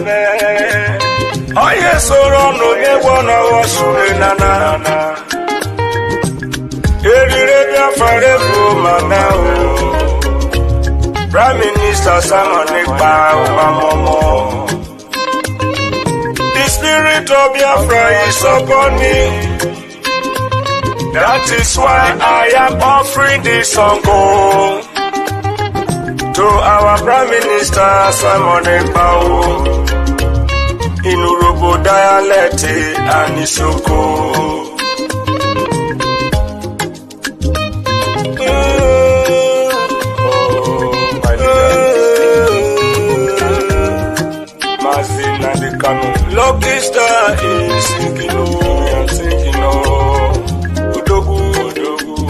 Oh yes, so no ye wanna wash na na. Eri Biafra mama o. Prime Minister Simon Ekpa Obamomo. The spirit of Biafra is upon me. That is why I am offering this song to our Prime Minister Simon Ekpa in Urobo dialect and Isoko. Lucky star is singing, I'm singing, Udogu,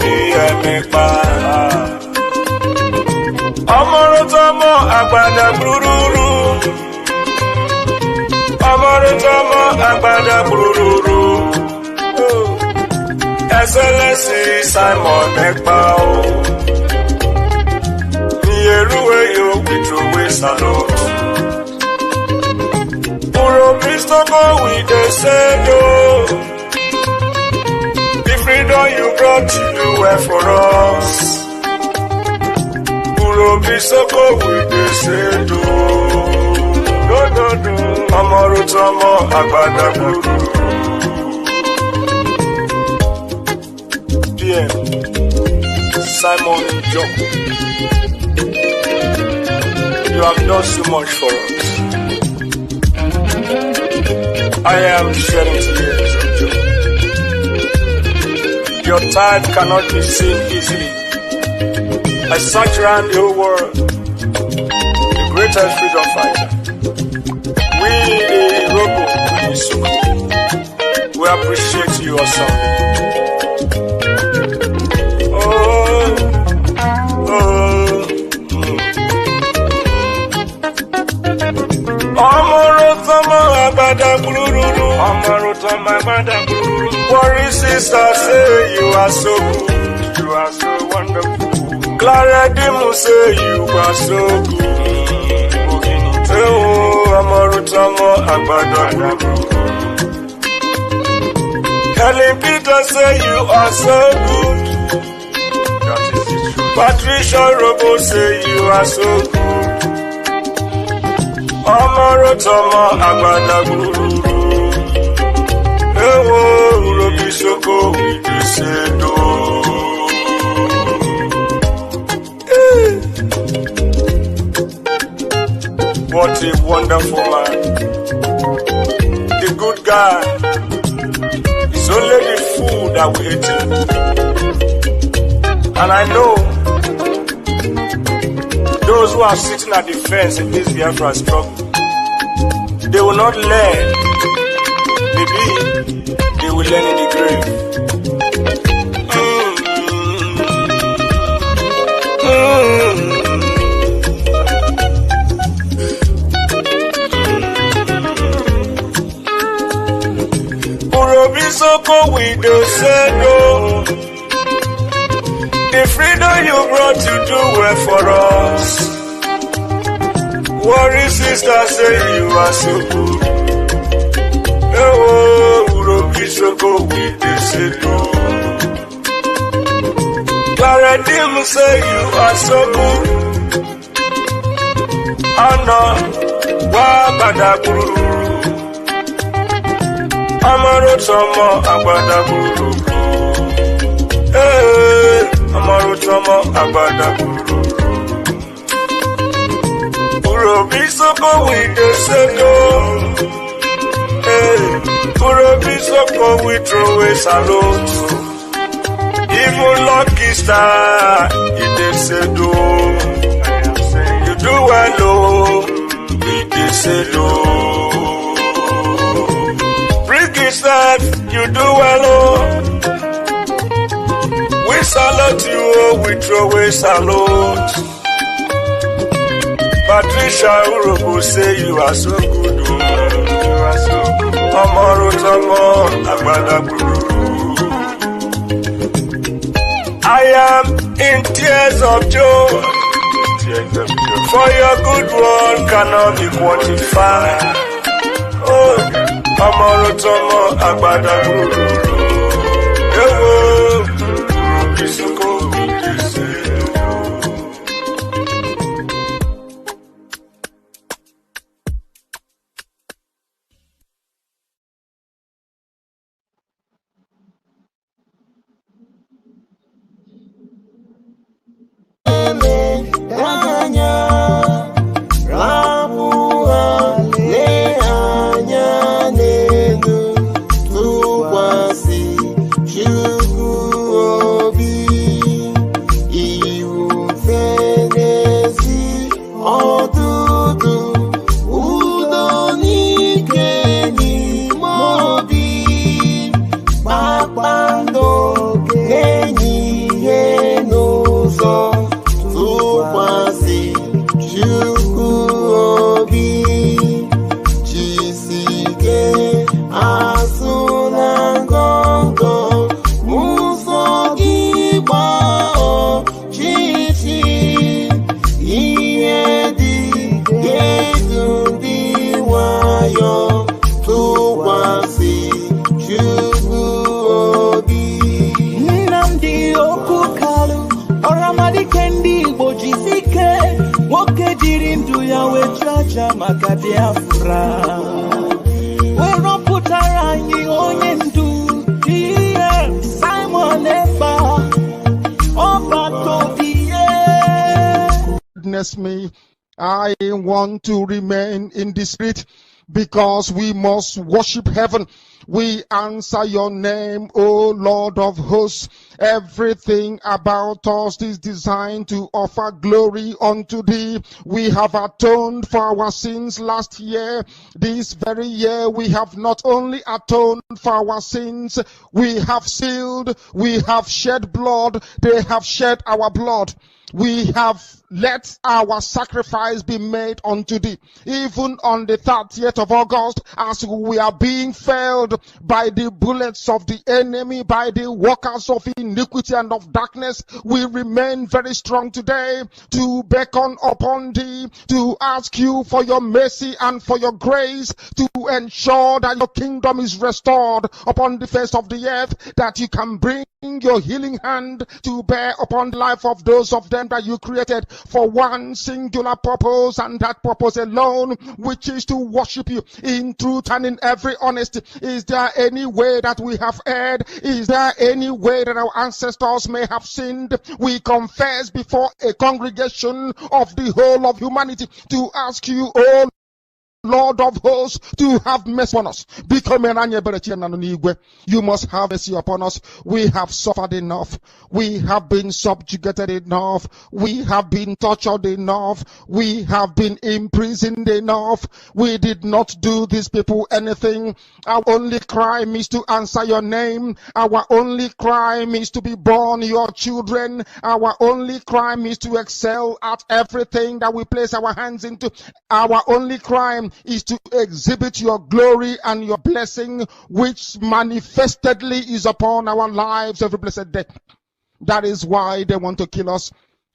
Biafra. Amorotomo agbada bururu. Amorotomo agbada bururu. Excellency Simon Ekpa. Nieruwe yo withowe salute. Go with the Savior. The freedom you brought to the way for us. Go with the Savior. No. Amorotomo agbada guru. Dear Simon John, you have done so much for us. I am shedding tears of joy. Your type cannot be seen easily. I search around the whole world, the greatest freedom fighter. We, the Robo and Isuku, we appreciate you awesome. Worry sister, say you are so good, you are so wonderful. Clara Dimu say you are so good. Oh, Amorutamo Agbada. Helen Peter say you are so good. That is the truth. Patricia Robo say you are so good. Amorutamo Agbada. What a wonderful man. The good guy. It's only the fool that we hate him. And I know those who are sitting at the fence in this Biafra struggle, they will not learn. Maybe they will learn in the grave. Urobisoko with the Sado. The freedom you brought to do well for us. Worry sister say you are so good. Urobisoko with the Sado. Clara Dim say you are so good. Anna Wabadaburu. Amorotomo Agbada Guru. Amorotomo Agbada Guru. Urobisoko with the Sado. Urobisoko with throw a salute. Even lucky star in the Sado. You do well, with the Sado. That you do well, we salute you, we throw a salute. Patricia Urobo say you are so good, you are so good. Amorotomo Agbada Guru. I am in tears of joy. For your good one cannot be quantified. Oh, Amaro Tomo Agbada Guru. Ewo, Kisuko Bidise. Maka Biafra, we're not put around you on into Simon Eba, Witness me, I want to remain in the spirit because we must worship heaven. We answer your name, O Lord of hosts. Everything about us is designed to offer glory unto thee. We have atoned for our sins last year. This very year we have not only atoned for our sins, we have sealed, we have shed blood, they have shed our blood. We have let our sacrifice be made unto thee. Even on the 30th of August, as we are being felled by the bullets of the enemy, by the workers of iniquity and of darkness, we remain very strong today to beckon upon thee, to ask you for your mercy and for your grace, to ensure that your kingdom is restored upon the face of the earth, that you can bring your healing hand to bear upon the life of those of them that you created for one singular purpose, and that purpose alone, which is to worship you in truth and in every honesty. Is there any way that we have erred? Is there any way that our ancestors may have sinned? We confess before a congregation of the whole of humanity to ask you, oh Lord of hosts, to have mercy on us. You must have mercy upon us. We have suffered enough. We have been subjugated enough. We have been tortured enough. We have been imprisoned enough. We did not do these people anything. Our only crime is to answer your name. Our only crime is to be born your children. Our only crime is to excel at everything that we place our hands into. Our only crime is to exhibit your glory and your blessing, which manifestedly is upon our lives every blessed day. That is why they want to kill us.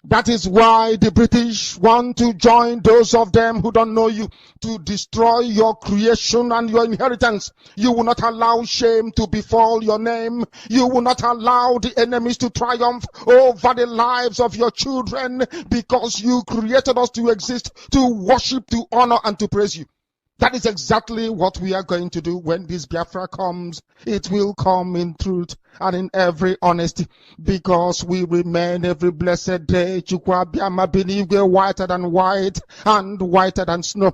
That is why the British want to join those of them who don't know you to destroy your creation and your inheritance. You will not allow shame to befall your name. You will not allow the enemies to triumph over the lives of your children, because you created us to exist, to worship, to honor, and to praise you. That is exactly what we are going to do when this Biafra comes. It will come in truth and in every honesty, because we remain every blessed day whiter than white and whiter than snow.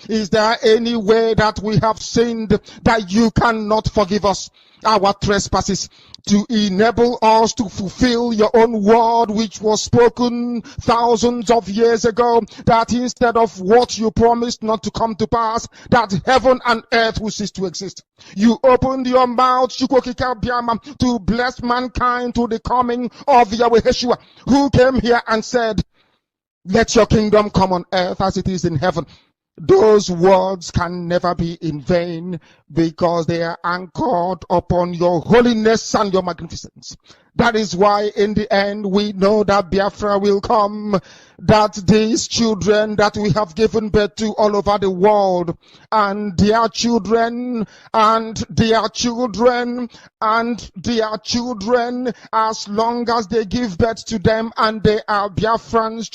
Is there any way that we have sinned that you cannot forgive us our trespasses, to enable us to fulfill your own word, which was spoken thousands of years ago, that instead of what you promised not to come to pass, that heaven and earth will cease to exist? You opened your mouth to bless mankind to the coming of Yahweh Yeshua, who came here and said, let your kingdom come on earth as it is in heaven. Those words can never be in vain, because they are anchored upon your holiness and your magnificence. That is why in the end we know that Biafra will come, that these children that we have given birth to all over the world, and their children, and their children, and their children, as long as they give birth to them and they are Biafrans,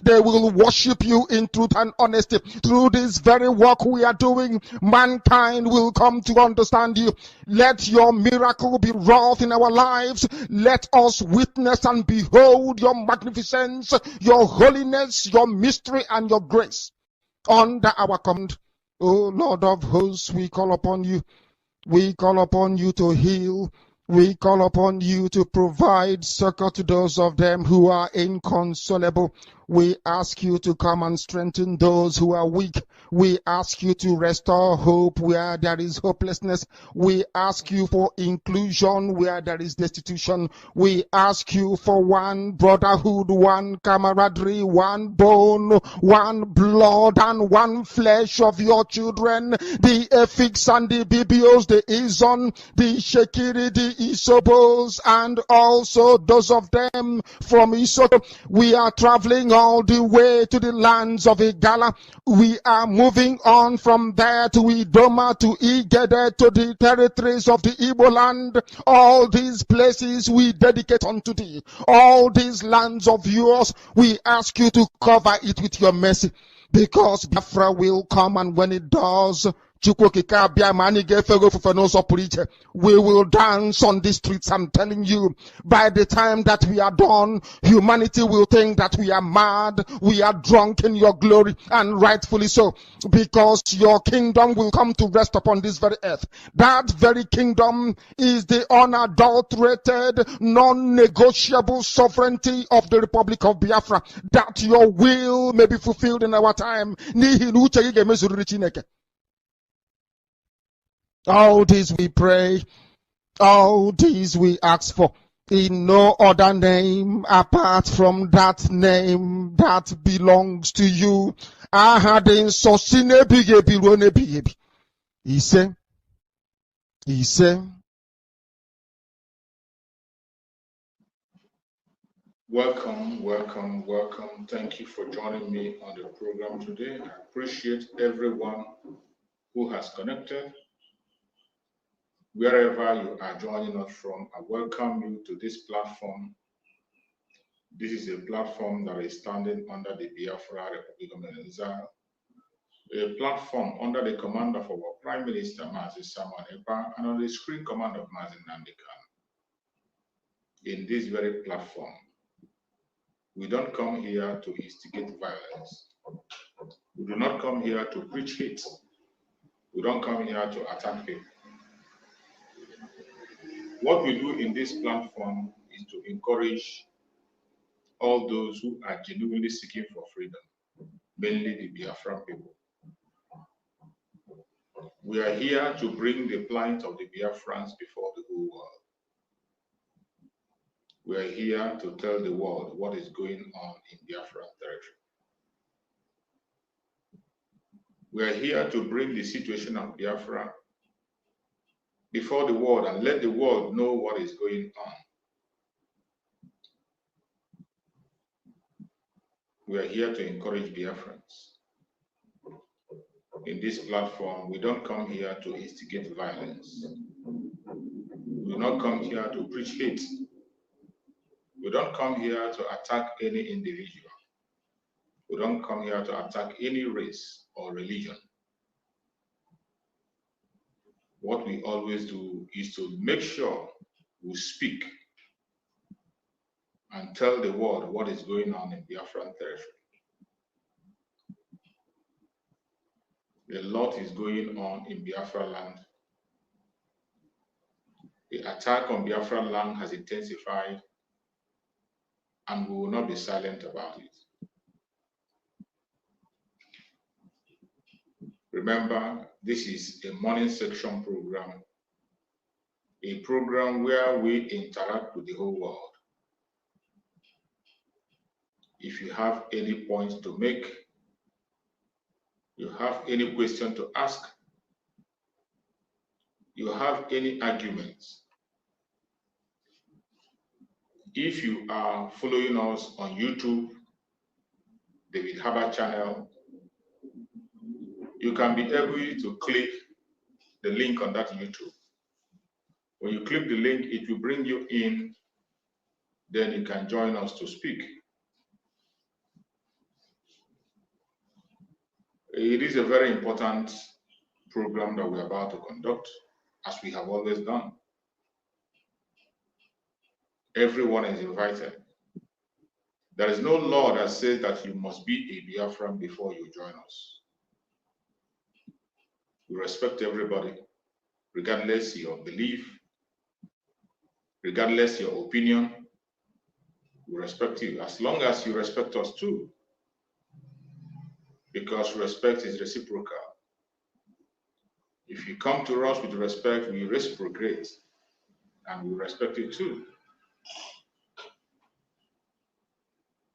they will worship you in truth and honesty. Through this very work we are doing, mankind will come to understand you. Let your miracle be wrought in our lives. Let us witness and behold your magnificence, your holiness, your mystery, and your grace under our command. O Lord of hosts, we call upon you. We call upon you to heal. We call upon you to provide succor to those of them who are inconsolable. We ask you to come and strengthen those who are weak. We ask you to restore hope where there is hopelessness. We ask you for inclusion where there is destitution. We ask you for one brotherhood, one camaraderie, one bone, one blood, and one flesh of your children. The Efiks and the Bibios, the Izon, the Shekiri, the Isobos, and also those of them from Isoto. We are traveling all the way to the lands of Igala. We are moving on from there to Idoma, to Igede, to the territories of the Igbo land. All these places we dedicate unto thee. All these lands of yours, we ask you to cover it with your mercy, because Biafra will come, and when it does, we will dance on the streets. I'm telling you, by the time that we are done, humanity will think that we are mad, we are drunk in your glory, and rightfully so, because your kingdom will come to rest upon this very earth. That very kingdom is the unadulterated, non-negotiable sovereignty of the Republic of Biafra, that your will may be fulfilled in our time. All these we pray, all these we ask for, in no other name apart from that name that belongs to you. He said, Welcome, welcome, welcome. Thank you for joining me on the program today. I appreciate everyone who has connected. Wherever you are joining us from, I welcome you to this platform. This is a platform that is standing under the Biafra Republic of Nigeria, a platform under the command of our Prime Minister, Mazi Samuel Epa, and on the screen command of Mazi Nandikan. In this very platform, we don't come here to instigate violence. We do not come here to preach hate. We don't come here to attack people. What we do in this platform is to encourage all those who are genuinely seeking for freedom, mainly the Biafran people. We are here to bring the plight of the Biafrans before the whole world. We are here to tell the world what is going on in Biafran territory. We are here to bring the situation of Biafra before the world and let the world know what is going on. We are here to encourage Biafrans. In this platform, we don't come here to instigate violence. We do not come here to preach hate. We don't come here to attack any individual. We don't come here to attack any race or religion. What we always do is to make sure we speak and tell the world what is going on in Biafran territory. A lot is going on in Biafra land. The attack on Biafra land has intensified, and we will not be silent about it. Remember, this is a morning section program, a program where we interact with the whole world. If you have any points to make, you have any question to ask, you have any arguments, If you are following us on YouTube, David Harbour channel, you can be able to click the link on that YouTube. When you click the link, it will bring you in, then you can join us to speak. It is a very important program that we're about to conduct, as we have always done. Everyone is invited. There is no law that says that you must be a Biafran before you join us. We respect everybody, regardless your belief, regardless your opinion. We respect you, as long as you respect us too, because respect is reciprocal. If you come to us with respect, we reciprocate, and we respect you too.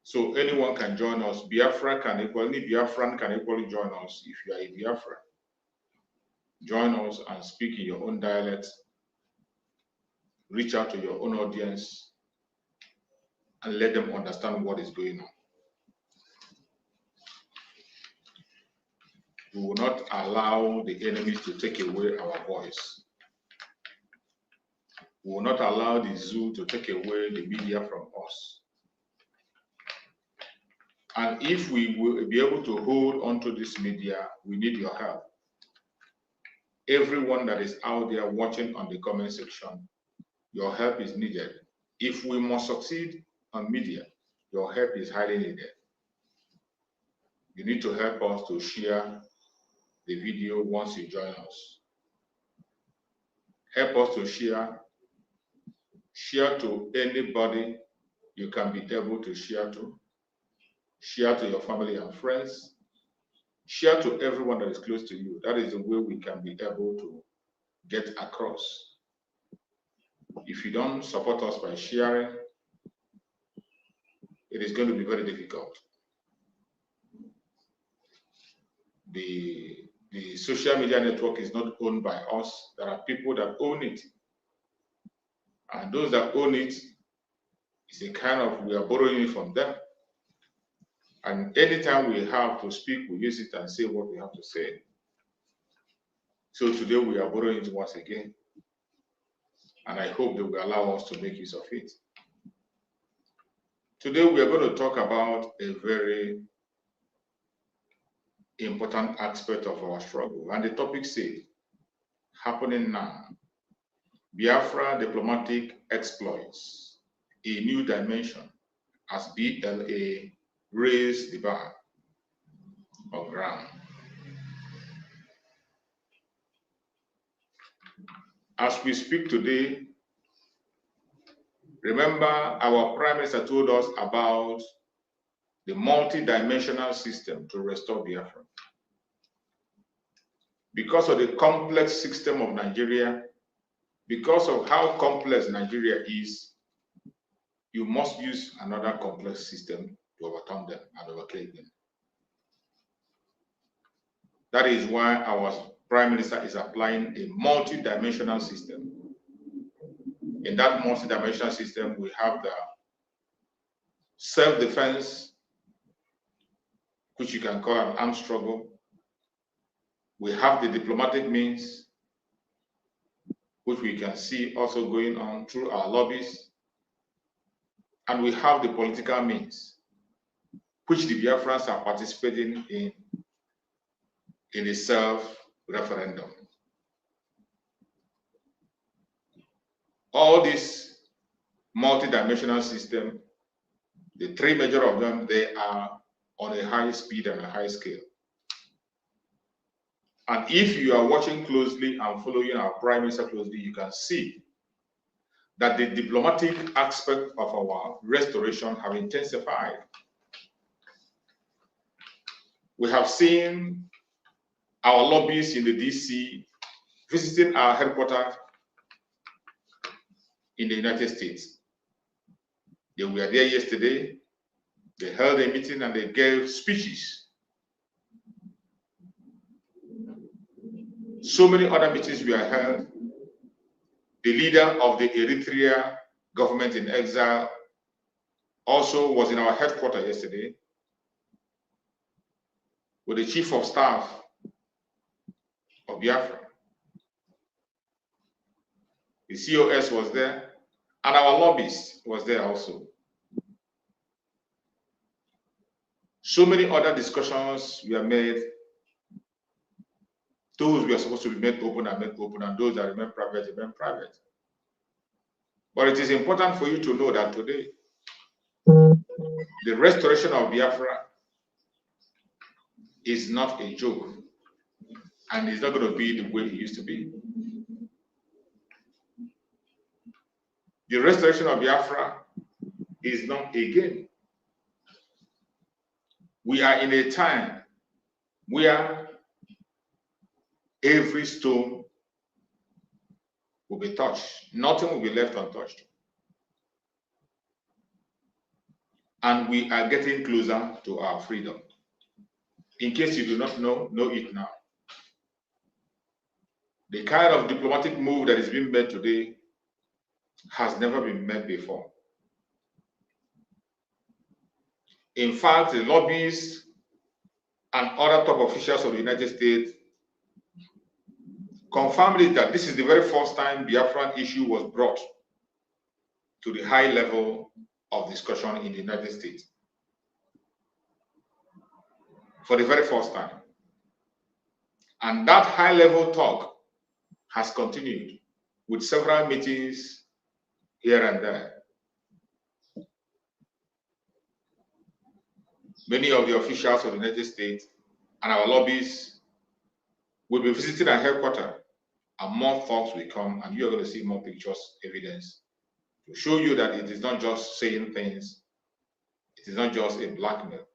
So anyone can join us. Any Biafran can equally join us if you are a Biafran. Join us and speak in your own dialect. Reach out to your own audience and let them understand what is going on. We will not allow the enemy to take away our voice. We will not allow the zoo to take away the media from us. And if we will be able to hold on to this media, we need your help. Everyone that is out there watching on the comment section, your help is needed. If we must succeed on media, your help is highly needed. You need to help us to share the video once you join us. Help us to share. Share to anybody you can be able to share to. Share to your family and friends. Share to everyone that is close to you. That is the way we can be able to get across. If you don't support us by sharing, it is going to be very difficult. The social media network is not owned by us. There are people that own it. And those that own it, is a kind of, we are borrowing it from them. And anytime we have to speak, we use it and say what we have to say. So today we are borrowing it once again. And I hope they will allow us to make use of it. Today we are going to talk about a very important aspect of our struggle. And the topic says, happening now. Biafra diplomatic exploits, a new dimension as BLA raised the bar of ground. As we speak today, remember our Prime Minister told us about the multi-dimensional system to restore Biafra. Because of the complex system of Nigeria, because of how complex Nigeria is, you must use another complex system to overcome them and overcome them. That is why our Prime Minister is applying a multi-dimensional system. In that multi-dimensional system, we have the self-defense, which you can call an armed struggle. We have the diplomatic means, which we can see also going on through our lobbies. And we have the political means, which the Biafrans are participating in a self-referendum. All this multi-dimensional system, the three major of them, they are on a high speed and a high scale. And if you are watching closely and following our Prime Minister closely, you can see that the diplomatic aspect of our restoration have intensified. We have seen our lobbyists in the DC visiting our headquarters in the United States. They were there yesterday. They held a meeting and they gave speeches. So many other meetings were held. The leader of the Eritrea government in exile also was in our headquarters yesterday with the Chief of Staff of Biafra. The COS was there, and our lobbyist was there also. So many other discussions were made. Those were supposed to be made open, and those that remain private. But it is important for you to know that today, the restoration of Biafra is not a joke, and it's not going to be the way it used to be. The restoration of Biafra is not a game. We are in a time where every stone will be touched. Nothing will be left untouched. And we are getting closer to our freedom. In case you do not know it now. The kind of diplomatic move that is being made today has never been made before. In fact, the lobbyists and other top officials of the United States confirmed that this is the very first time Biafran issue was brought to the high level of discussion in the United States. For the very first time. And that high level talk has continued with several meetings here and there. Many of the officials of the United States and our lobbyists will be visiting our headquarters, and more talks will come, and you are going to see more pictures, evidence, to show you that it is not just saying things, it is not just a blackmail,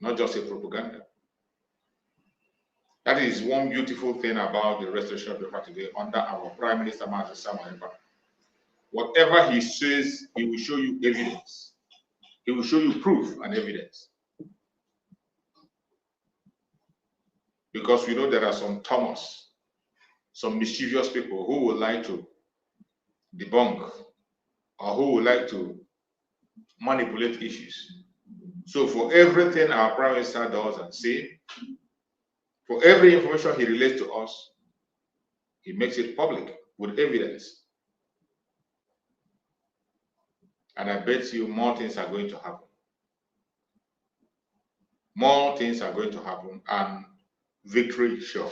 not just a propaganda. That is one beautiful thing about the restoration of Biafra today under our Prime Minister, Biafra. Whatever he says, he will show you evidence. He will show you proof and evidence. Because we know there are some Thomas, some mischievous people who would like to debunk or who would like to manipulate issues. So for everything our Prime Minister does and says, for every information he relates to us, he makes it public with evidence. And I bet you more things are going to happen. More things are going to happen, and victory sure.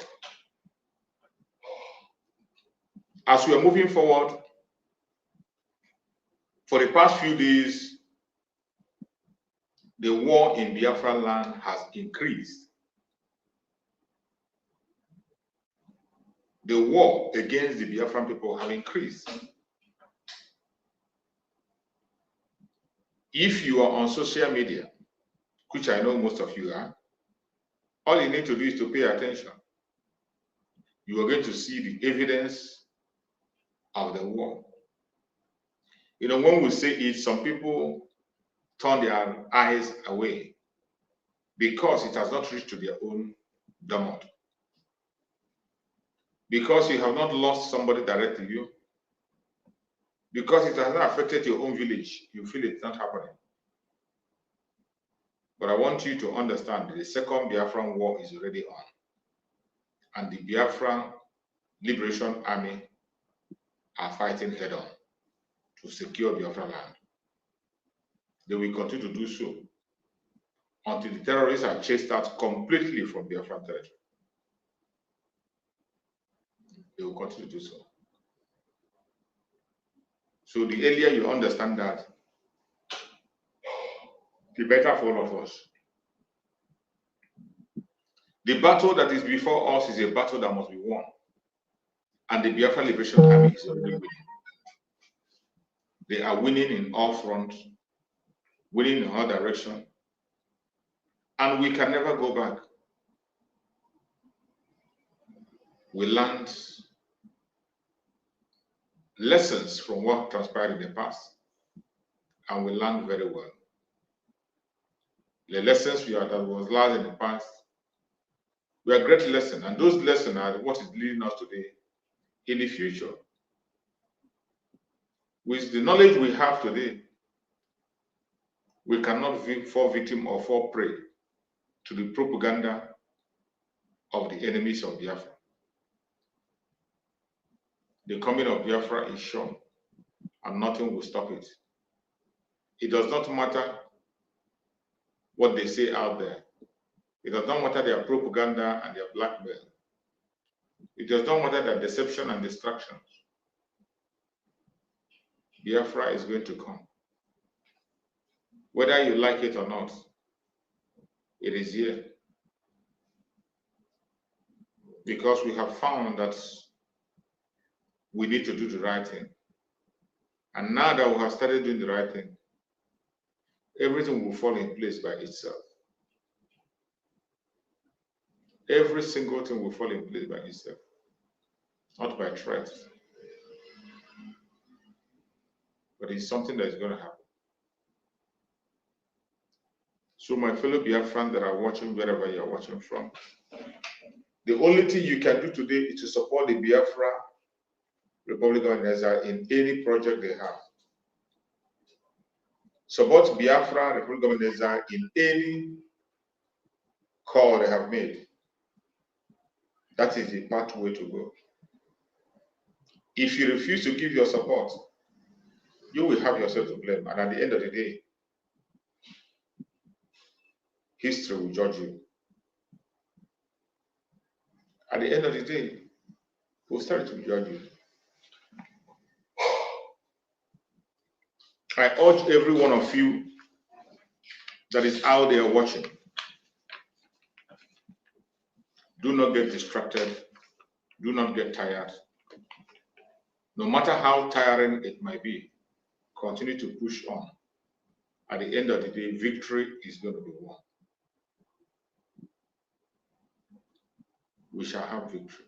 As we are moving forward, for the past few days, the war in Biafra land has increased. The war against the Biafran people have increased. If you are on social media, which I know most of you are, all you need to do is to pay attention. You are going to see the evidence of the war. You know, when we say it, some people turn their eyes away because it has not reached to their own domot. Because you have not lost somebody directly to you. Because it has not affected your own village, you feel it's not happening. But I want you to understand that the second Biafran war is already on. And the Biafran Liberation Army are fighting head on to secure Biafra land. They will continue to do so until the terrorists are chased out completely from Biafran territory. They will continue to do so. So the earlier you understand that, the better for all of us. The battle that is before us is a battle that must be won. And the Biafra Liberation Army is already winning. They are winning in all fronts, winning in all directions. And we can never go back. We learned lessons from what transpired in the past, and we learned very well. The lessons that was learned in the past were great lessons, and those lessons are what is leading us today in the future. With the knowledge we have today, We cannot fall victim or fall prey to the propaganda of the enemies of Biafra. The coming of Biafra is sure, and nothing will stop it. It does not matter what they say out there. It does not matter their propaganda and their blackmail. It does not matter their deception and distractions. Biafra is going to come. Whether you like it or not, it is here. Because we have found that we need to do the right thing. And now that we have started doing the right thing, everything will fall in place by itself. Every single thing will fall in place by itself, not by threat. But it's something that is going to happen. So my fellow Biafrans that are watching wherever you are watching from, the only thing you can do today is to support the Biafra Republic of Nigeria in any project they have. Support Biafra Republic of Nigeria in any call they have made. That is the pathway to go. If you refuse to give your support, you will have yourself to blame. And at the end of the day, history will judge you. At the end of the day, posterity will judge you. I urge every one of you that is out there watching, do not get distracted, do not get tired. No matter how tiring it might be, continue to push on. At the end of the day, victory is going to be won. We shall have victory.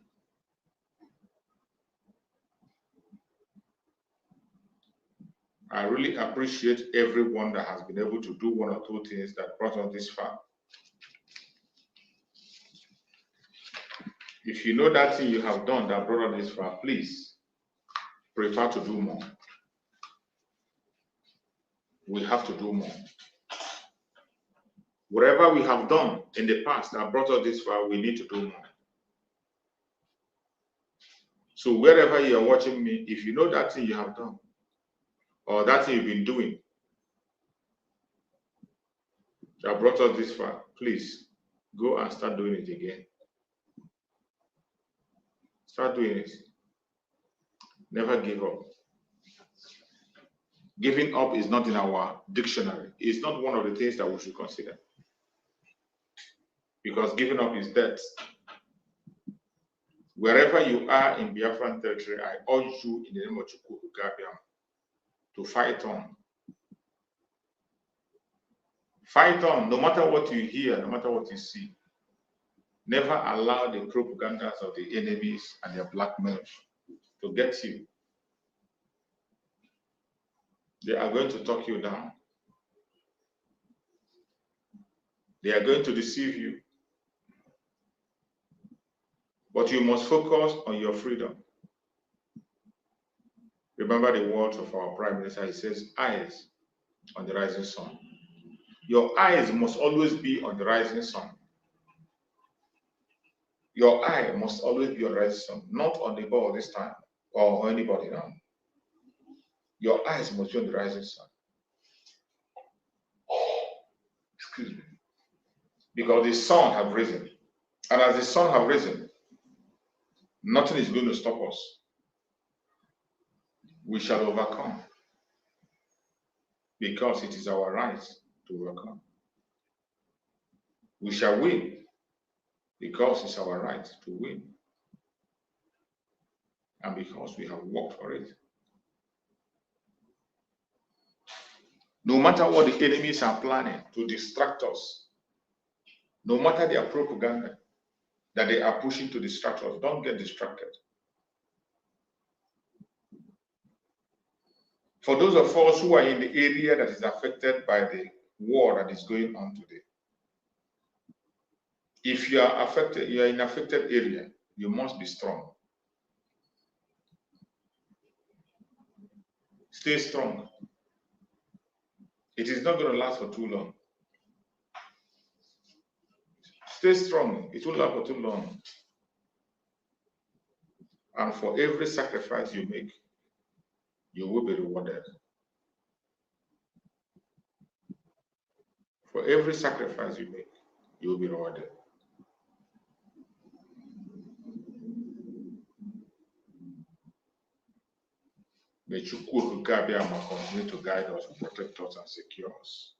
I really appreciate everyone that has been able to do one or two things that brought us this far. If you know that thing you have done that brought us this far, please prefer to do more. We have to do more. Whatever we have done in the past that brought us this far, we need to do more. So wherever you are watching me, if you know that thing you have done, or that thing you've been doing that brought us this far, please go and start doing it again. Start doing it. Never give up. Giving up is not in our dictionary. It's not one of the things that we should consider. Because giving up is death. Wherever you are in Biafran territory, I urge you in the name of Chukwu to fight on. Fight on, no matter what you hear, no matter what you see. Never allow the propagandas of the enemies and their blackmail to get you. They are going to talk you down. They are going to deceive you. But you must focus on your freedom. Remember the words of our Prime Minister. He says, eyes on the rising sun. Your eyes must always be on the rising sun. Your eye must always be on the rising sun, not on the ball this time or anybody now. Your eyes must be on the rising sun. Excuse me. Because the sun have risen. And as the sun have risen, nothing is going to stop us. We shall overcome. Because it is our right to overcome. We shall win. Because it's our right to win. And because we have worked for it. No matter what the enemies are planning to distract us, no matter their propaganda that they are pushing to distract us, don't get distracted. For those of us who are in the area that is affected by the war that is going on today, if you are affected, you are in an affected area, you must be strong. Stay strong. It is not going to last for too long. Stay strong. It won't last for too long. And for every sacrifice you make, you will be rewarded. For every sacrifice you make, you will be rewarded. May Chukwu Abiyama continue to guide us, protect us, and secure us.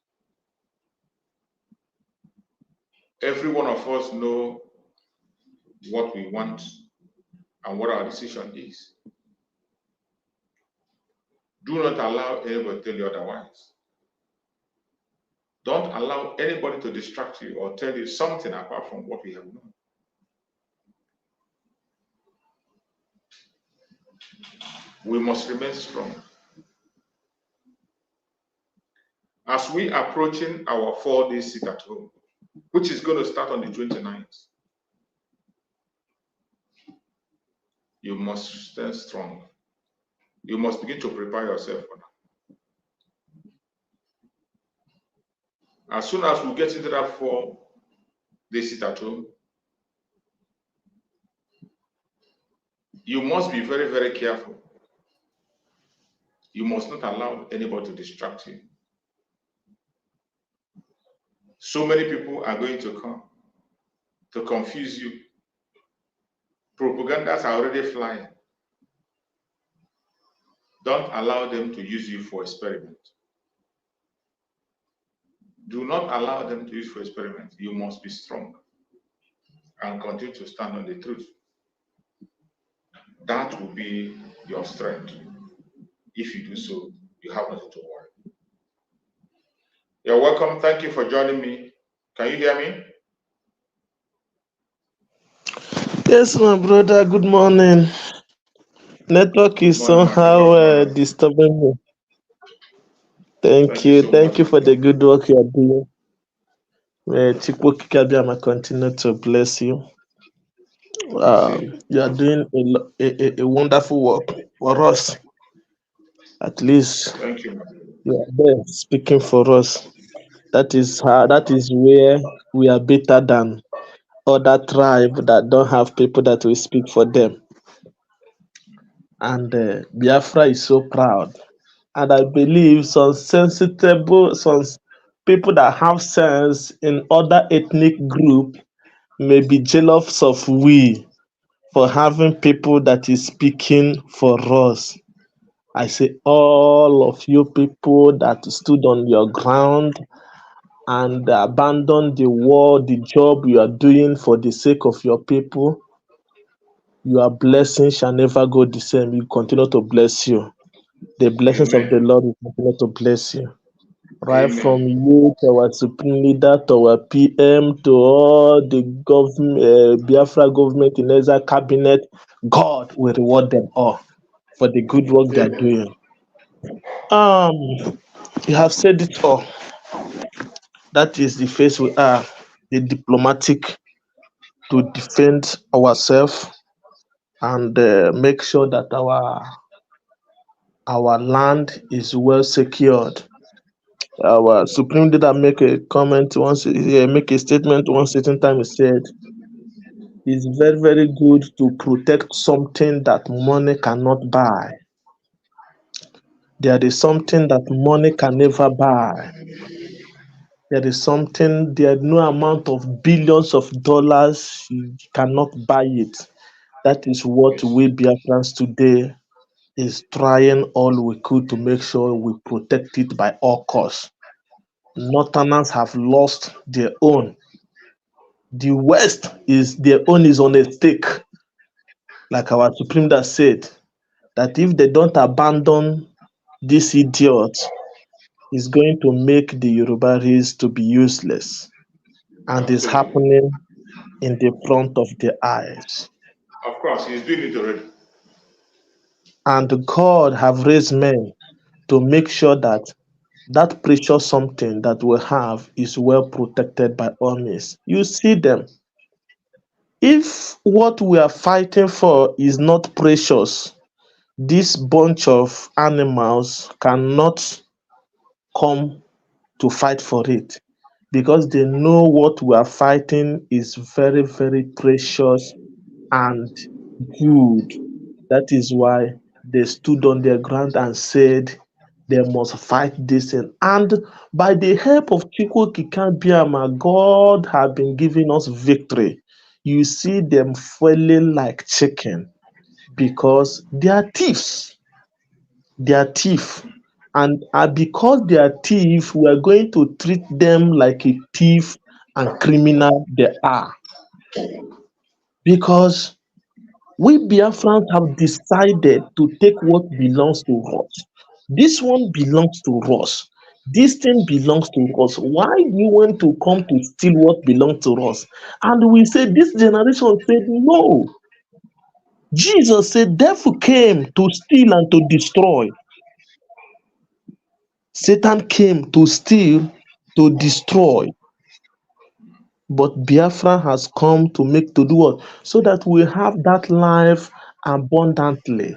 Every one of us know what we want and what our decision is. Do not allow anybody to tell you otherwise. Don't allow anybody to distract you or tell you something apart from what we have known. We must remain strong. As we are approaching our 4-day sit at home, which is going to start on the 29th, you must stay strong. You must begin to prepare yourself for that. As soon as we get into that 4-day sit at home, you must be very, very careful. You must not allow anybody to distract you. So many people are going to come to confuse you. Propagandas are already flying. Don't allow them to use you for experiment. Do not allow them to use for experiment. You must be strong and continue to stand on the truth. That will be your strength. If you do so, you have nothing to worry. You're welcome. Thank you for joining me. Can you hear me? Yes, my brother. Good morning. Network is Good morning, my somehow precious brother. disturbing me. Thank Thank you you. so Thank much, you my for the brother. good work you are doing. May Chukwu Abiyama continue to bless you. Same. You are doing a wonderful work for us. At least Thank you, my brother. you are there speaking for us. That is where we are better than other tribe that don't have people that will speak for them. And Biafra is so proud. And I believe some people that have sense in other ethnic group may be jealous of we for having people that is speaking for us. I say all of you people that stood on your ground and abandoned the war, the job you are doing for the sake of your people, your blessing shall never go the same. You continue to bless you. The blessings of the Amen. Lord will continue to bless you. Right from Amen. you to our supreme leader, to our PM, to all the government, Biafra government in Ezra cabinet, God will reward them all for the good work they are Amen. doing. You have said it all. That is the face we are, the diplomatic to defend ourselves and make sure that our land is well secured. Our supreme leader make a comment once, make a statement one certain time. He said, "It's very, very good to protect something that money cannot buy. There is something that money can never buy. There is no amount of billions of dollars you cannot buy it." That is what Yes. we Biafrans today is trying all we could to make sure we protect it by all costs. Northerners have lost their own. The West is their own is on a stake. Like our Supreme Leader said, that if they don't abandon this idiot, it's going to make the Yoruba race to be useless. And it's Absolutely. happening in the front of their eyes. Of course, he's doing it already. And God have raised men to make sure that that precious something that we have is well protected by all means. You see them. If what we are fighting for is not precious, this bunch of animals cannot come to fight for it because they know what we are fighting is very, very precious and good. That is why they stood on their ground and said they must fight this thing. And by the help of Chukwu Kikabiama, God has been giving us victory. You see them falling like chicken because they are thieves. They are thief. And because they are thief, we are going to treat them like a thief and criminal they are. Because we Biafrans have decided to take what belongs to us. This one belongs to us. This thing belongs to us. Why do you want to come to steal what belongs to us? And we say, this generation said, no. Jesus said, devil came to steal and to destroy. Satan came to steal, to destroy. But Biafra has come to make to do what? So that we have that life abundantly.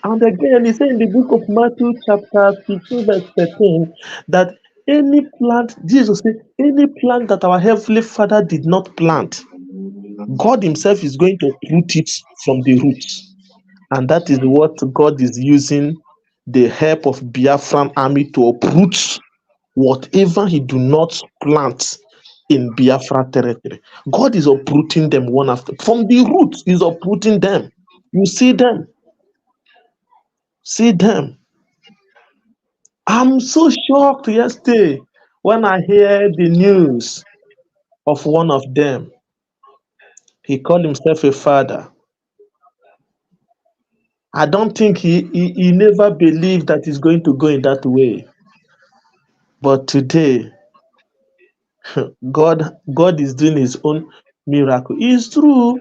And again, he said in the book of Matthew, chapter 15, verse 13, that any plant, Jesus said, any plant that our Heavenly Father did not plant, God Himself is going to uproot it from the roots. And that is what God is using the help of Biafran army to uproot whatever He do not plant in Biafra territory. God is uprooting them one after. From the roots, He's uprooting them. You see them. See them. I'm so shocked yesterday when I hear the news of one of them. He called himself a father. I don't think he never believed that it's going to go in that way. But today, God is doing His own miracle. It's true.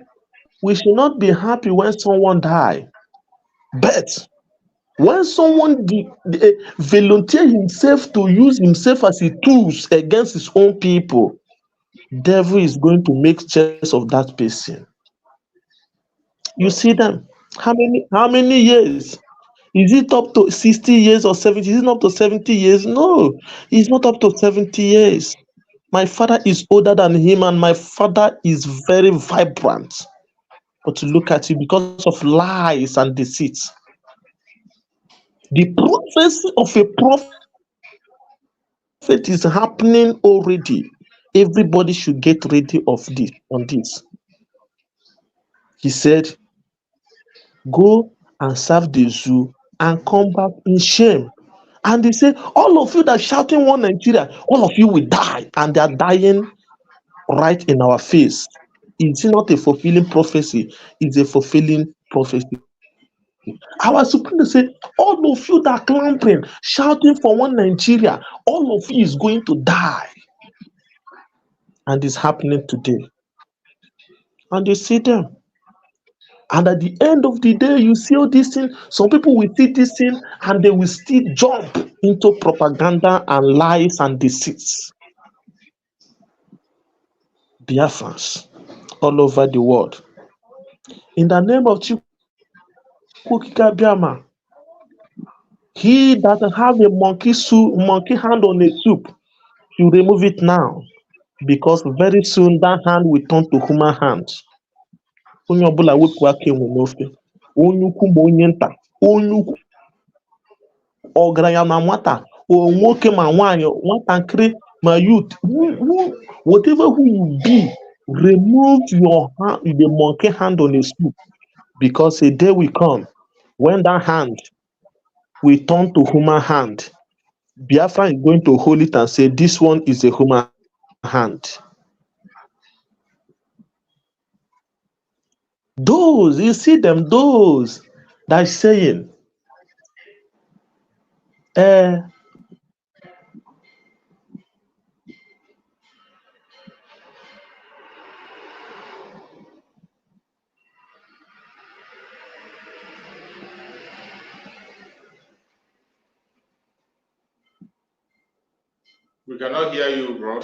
We should not be happy when someone die. But when someone volunteer himself to use himself as a tools against his own people, devil is going to make chess of that person. You see them. How many years? Is it up to 60 years or 70? Is it up to 70 years? No, it's not up to 70 years. My father is older than him, and my father is very vibrant. But to look at you because of lies and deceit. The prophecy of a prophet is happening already. Everybody should get ready on this. He said, go and serve the zoo and come back in shame. And they say, all of you that shouting one Nigeria, all of you will die. And they are dying right in our face. It's not a fulfilling prophecy, it's a fulfilling prophecy. Our Supreme say, all of you that are clamping, shouting for one Nigeria, all of you is going to die. And it's happening today. And you see them. And at the end of the day, you see all these things. Some people will see this thing and they will still jump into propaganda and lies and deceits. Biafrans all over the world. In the name of Chukwukika Biama, he that have a monkey hand on a soup, you remove it now. Because very soon that hand will turn to human hand. Onye ọbụla wepụ aka enwe n'ofe. Onye ukwu ma onye nta. Onye ukwu ọgaranya na nwata. O nwoke ma nwaanyị, nwatakịrị ma youth. Whatever who you be, remove your hand, the monkey hand on a soup. Because a day will come when that hand will turn to human hand. Biafra is going to hold it and say, this one is a human hand. Those, you see them, those that is saying, We cannot hear you, bro.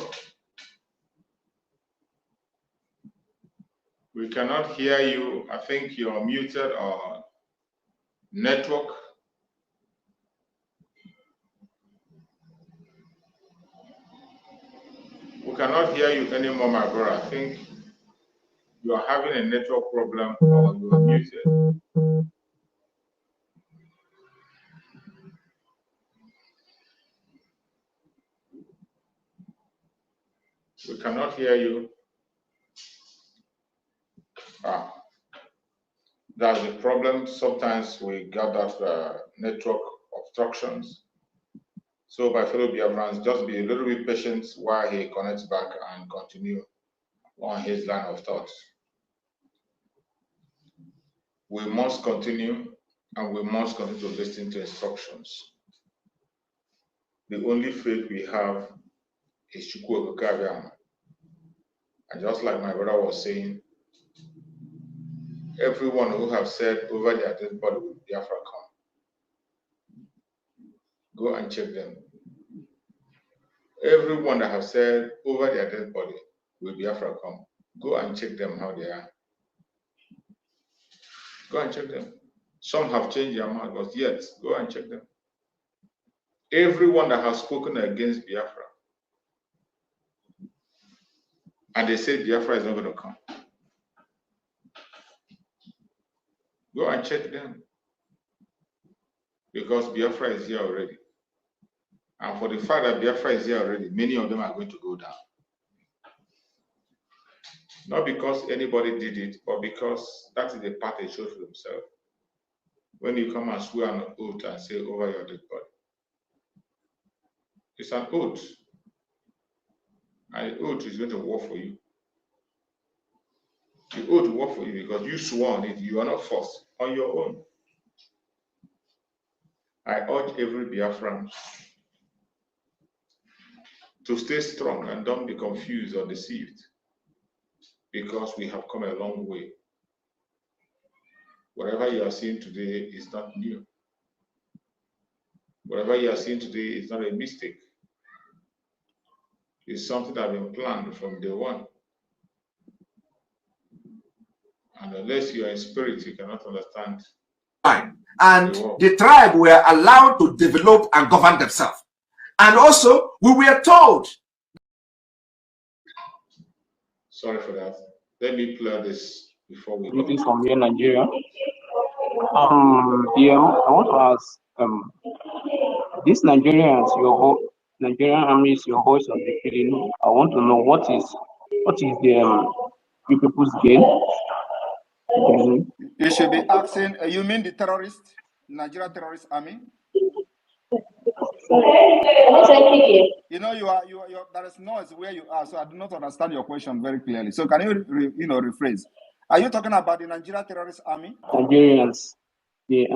We cannot hear you. I think you're muted or network. cannot hear you anymore, my brother. I think you are having a network problem or you are muted. We cannot hear you. That's the problem. Sometimes we got that network obstructions. So my fellow Biafrans, just be a little bit patient while he connects back and continue on his line of thoughts. We must continue, and we must continue to listen to instructions. The only faith we have is Chukwu Okike. And just like my brother was saying, everyone who have said over their dead body will Biafra come. Go and check them. Everyone that have said over their dead body will Biafra come. Go and check them how they are. Go and check them. Some have changed their mind, but yet, go and check them. Everyone that has spoken against Biafra, and they say Biafra is not going to come. Go and check them. Because Biafra is here already. And for the fact that Biafra is here already, many of them are going to go down. Not because anybody did it, but because that is the path they chose for themselves. When you come and swear an oath and say over your dead body, it's an oath. And the oath is going to work for you. The oath will work for you because you swore on it. You are not forced on your own. I urge every Biafran to stay strong and don't be confused or deceived, because we have come a long way. Whatever you are seeing today is not new. Whatever you are seeing today is not a mistake. It's something that has been planned from day one. And unless you are in spirit, you cannot understand. And the tribe were allowed to develop and govern themselves. And also, we were told. Sorry for that. Let me clear this before we go. From here, Nigeria. Yeah, I want to ask, these Nigerians, Nigerian armies, your voice of the killing. I want to know what is the you people's gain? You should be asking. You mean the terrorist, Nigeria terrorist army? You know, you are. There is noise where you are, so I do not understand your question very clearly. So can you, rephrase? Are you talking about the Nigeria terrorist army? Nigerians, you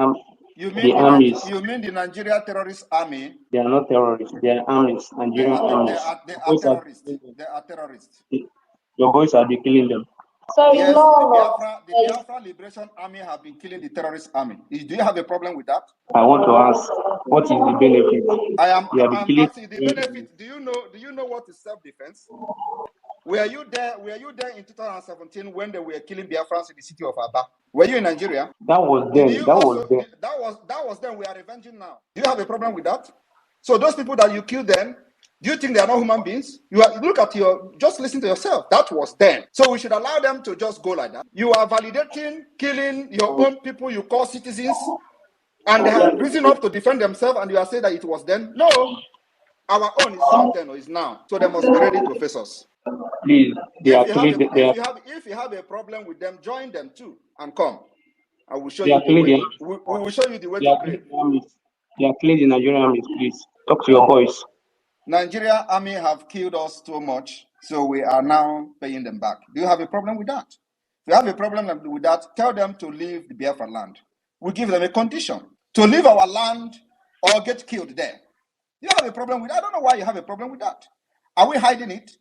mean the armies? You mean the Nigeria terrorist army? They are not terrorists. They are armies. Nigerian armies. They are terrorists. They are terrorists. Your boys are killing them. Sorry, yes, the Biafra Liberation Army have been killing the terrorist army. Do you have a problem with that? I want to ask, what is the benefit? I'm asking the benefit. Do you know what is self-defense? Were you there in 2017 when they were killing Biafrans in the city of Aba? Were you in Nigeria? That was then. That was then. We are revenging now. Do you have a problem with that? So those people that you killed then, do you think they are not human beings? Just listen to yourself. That was then. So we should allow them to just go like that. You are validating, killing your own people you call citizens, and they have risen up to defend themselves, and you are saying that it was then? No. Our own is not then or is now. So they must be ready to face us. Please, if you have a problem with them, join them too and come. I will show you the way. We will show you the way to create. They are killing the Nigerian army. Please talk to your boys. Nigeria army have killed us too much, so we are now paying them back. Do you have a problem with that? If you have a problem with that, tell them to leave the Biafra land. We give them a condition to leave our land or get killed there. You have a problem with that? I don't know why you have a problem with that. Are we hiding it?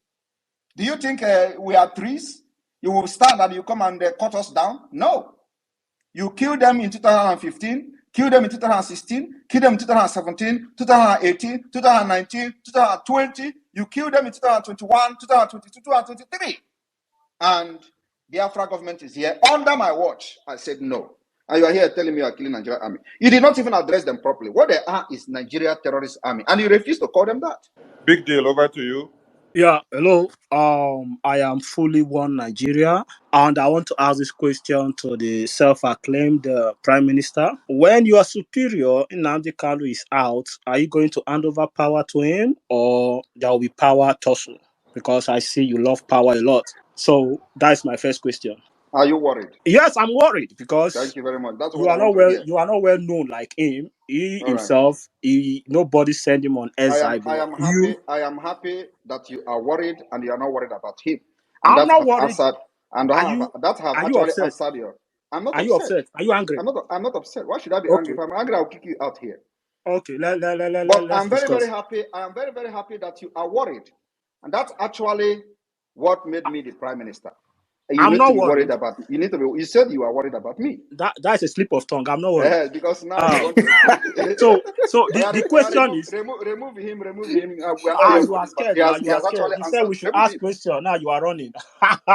Do you think we are trees? You will stand and you come and cut us down? No. You killed them in 2015, killed them in 2016, killed them in 2017, 2018, 2019, 2020. You killed them in 2021, 2022, 2023. And the Biafra government is here under my watch. I said no. And you are here telling me you are killing Nigeria army. You did not even address them properly. What they are is Nigeria terrorist army. And you refuse to call them that. Big deal. Over to you. Yeah, hello. I am fully one Nigeria, and I want to ask this question to the self-acclaimed Prime Minister. When your superior Nnamdi Kanu is out, are you going to hand over power to him, or there will be power tussle? Because I see you love power a lot. So that's my first question. Are you worried? Yes, I'm worried because Thank you very much. That's you what I are not want to well. hear. You are not well known like him. He All right. himself, nobody sent him on SI, I but am happy. you. I am happy that you are worried and you are not worried about him, and I'm that not have worried. answered and Are have you? that have Are you actually upset? answered your. I'm not Are you upset. upset? Are you angry? I'm not upset. Why should I be angry? Okay. If I'm angry, I'll kick you out here. Okay. But Let's I'm very, very discuss. happy. I am very, very happy that you are worried. And that's actually what made me the prime minister. You I'm need to not be worried worried. about you need to be you said you are worried about me. That's a slip of tongue. I'm not worried. Because now you want to So the question is, remove him. We're not here you for are this, but scared he now. has You are scared. actually You said answered. we should Remove ask him. question. Now you are running.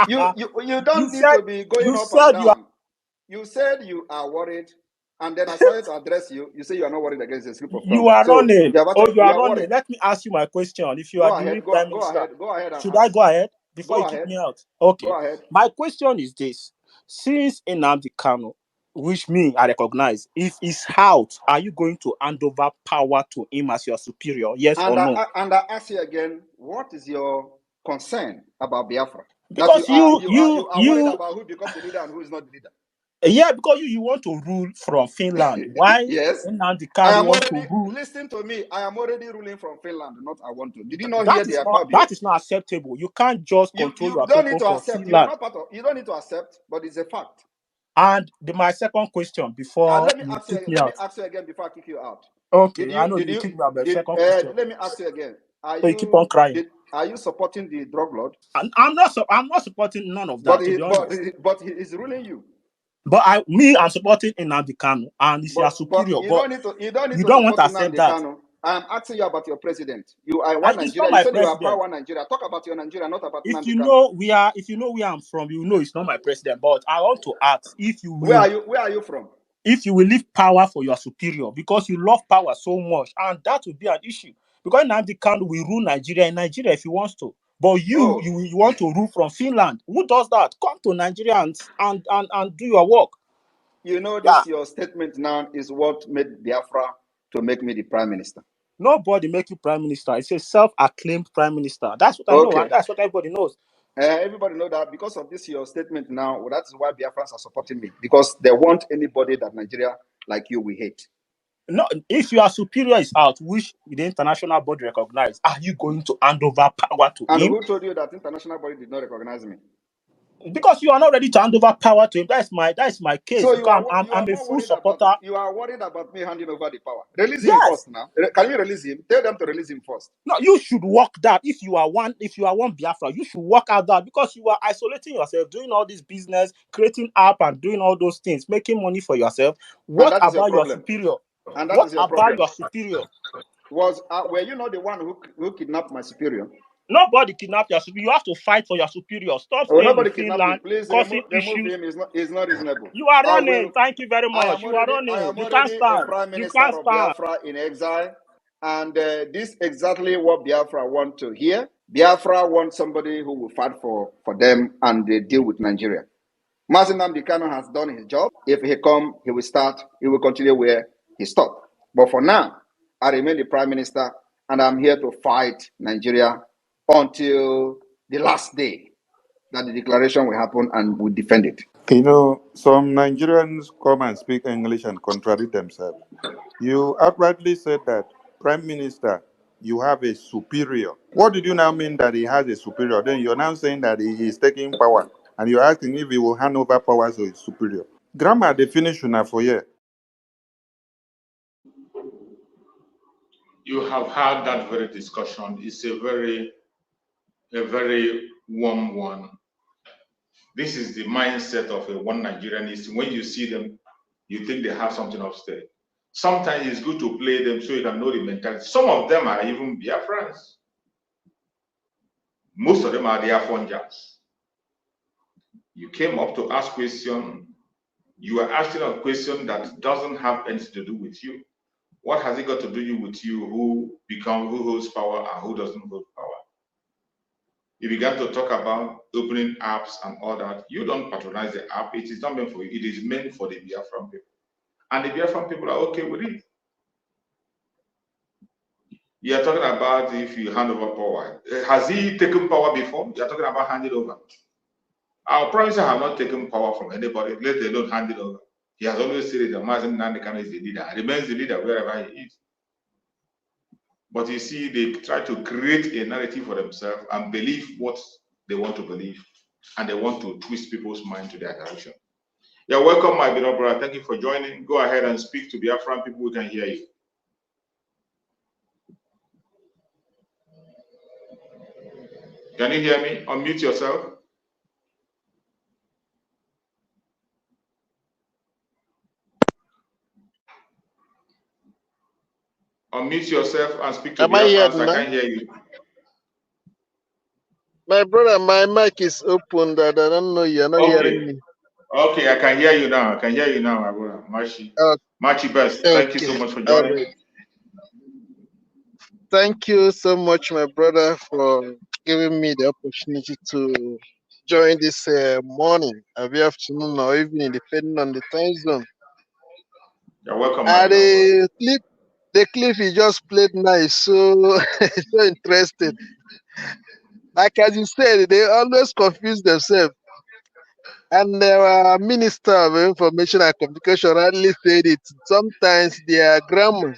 You you don't need said to be going you up and said you are down. You said you are worried, and then I started to address you. You say you are not worried against the slip of tongue. So running. Oh, you you are are running. worried. Let me ask you my question. If you are Go the real ahead. prime minister, Go ahead and should I ask. go ahead before Go you kick ahead. me out? Okay. Go ahead. My question is this: since Nnamdi Kanu, which me I recognize, if he's out, are you going to hand over power to him as your superior? Yes or no? I ask you again, what is your concern about Biafra? That Because you are worried about who becomes the leader and who is not the leader. yeah, because you want to rule from Finland. Why Yes. Nnamdi I Kanu am want to already rule? listen to me. I am already ruling from Finland, not I want to. Did you not hear the Akpabio? That is not acceptable. You can't just control You your don't need people to from accept. You are Finland. not part of you don't need to accept, but it's a fact. And my second question And before you kick me let me out. ask you again before I kick you out. Okay, I know you kick me out. But second question. Let me ask you again. So you keep on crying. Are you supporting the drug lord? I'm not supporting none of that, to be honest. But he is ruling you. But I'm supporting Nnamdi Kanu, and he's your superior. You But don't need you to don't want support to accept Nnamdi that. Kanu. I am asking you about your president. You are one It's not Nigeria. You my said you are president. power Nigeria. Talk about your Nigeria, not about If Nnamdi you Kanu. know where I'm from, you know it's not my president. But I want to ask if you Where will are you from? if you will leave power for your superior, because you love power so much, and that will be an issue. Because Nnamdi Kanu will rule Nigeria in Nigeria if he wants to. But you want to rule from Finland. Who does that? Come to Nigeria and do your work. You know, Yeah. your statement now is what made Biafra to make me the prime minister. Nobody make you prime minister. It's a self-acclaimed prime minister. That's what I know, and that's what everybody knows. Everybody know that because of this your statement now. Well, that's why Biafrans are supporting me, because they want anybody that Nigeria like you we hate. No, if your superior is out, which the international body recognize, are you going to hand over power to And him? who told you that international body did not recognize me? Because you are not ready to hand over power to him. That's my case. So I'm a full supporter. you are worried about me handing over the power. Release him Yes. first now. Can you release him? Tell them to release him first. No, you should work that. If you are one Biafra, you should work out that, because you are isolating yourself, doing all this business, creating app and doing all those things, making money for yourself. What about your superior? And that is your problem. Your superior? Were you not the one who kidnapped my superior? Nobody kidnapped your superior. You have to fight for your superior. Stop staying Nobody in kidnapped him. Finland, Please causing remove issues. him. It's not reasonable. You are running. Thank you very much. You are I running. am You can't already a stand. prime You minister can't of stand. Biafra in exile. And this exactly what Biafra want to hear. Biafra wants somebody who will fight for them and deal with Nigeria. Mazi Nnamdi Kanu has done his job. If he come, he will continue where he stopped. But for now, I remain the prime minister, and I'm here to fight Nigeria until the last day that the declaration will happen, and we defend it. You know, some Nigerians come and speak English and contradict themselves. You outrightly said that, Prime Minister, you have a superior. What did you now mean that he has a superior? Then you're now saying that he is taking power, and you're asking if he will hand over power to his superior. Grammar definition for you. You have had that very discussion. It's a very warm one. This is the mindset of a one Nigerianist. When you see them, you think they have something upstairs. Sometimes it's good to play them so you can know the mentality. Some of them are even Biafrans. Most of them are Biafrans. You came up to ask question. You are asking a question that doesn't have anything to do with you. What has it got to do with you? Who holds power and who doesn't hold power? You began to talk about opening apps and all that. You don't patronize the app. It is not meant for you. It is meant for the Biafran people. And the Biafran people are okay with it. You are talking about if you hand over power. Has he taken power before? You are talking about handing over. Our prime minister have not taken power from anybody, let alone hand it over. He has always said that Mazen Nandekano is the leader, remains the leader wherever he is. But you see, they try to create a narrative for themselves and believe what they want to believe, and they want to twist people's mind to their direction. You're welcome, my beloved brother. Thank you for joining. Go ahead and speak to Biafran people. We can hear you. Can you hear me? Unmute yourself. Unmute yourself and speak to Biafrans. I can't hear you. My brother, my mic is open. That I don't know you're not hearing me. Okay, I can hear you now. I can hear you now, my brother. Machi best. Thank you so much for joining. Right. Thank you so much, my brother, for giving me the opportunity to join this morning, every afternoon, or evening, depending on the time zone. You're welcome. The clip he just played nice, so so interested. Like as you said, they always confuse themselves. And the Minister of Information and Communication rightly said it. Sometimes their grammar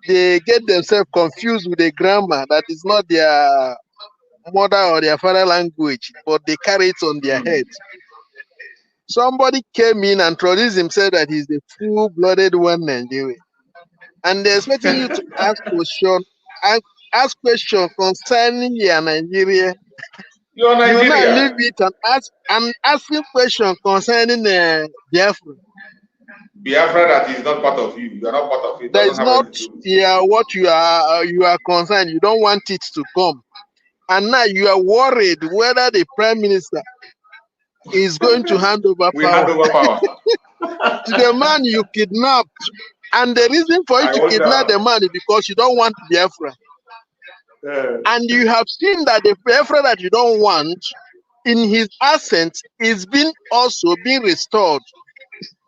they get themselves confused with a grammar that is not their mother or their father language, but they carry it on their head. Somebody came in and introduced himself that he's a full-blooded one Nigerian, and they're expecting you to ask question concerning your Nigeria. You're Nigeria. You now leave it and asking question concerning Biafra. Biafra that is not part of you. You are not part of it. That is not what you are concerned. You don't want it to come. And now you are worried whether the Prime Minister is going to hand over power to the man you kidnapped. And the reason for you to kidnap the man is because you don't want Biafra. And you have seen that the Biafra that you don't want, in his accent, is also being restored,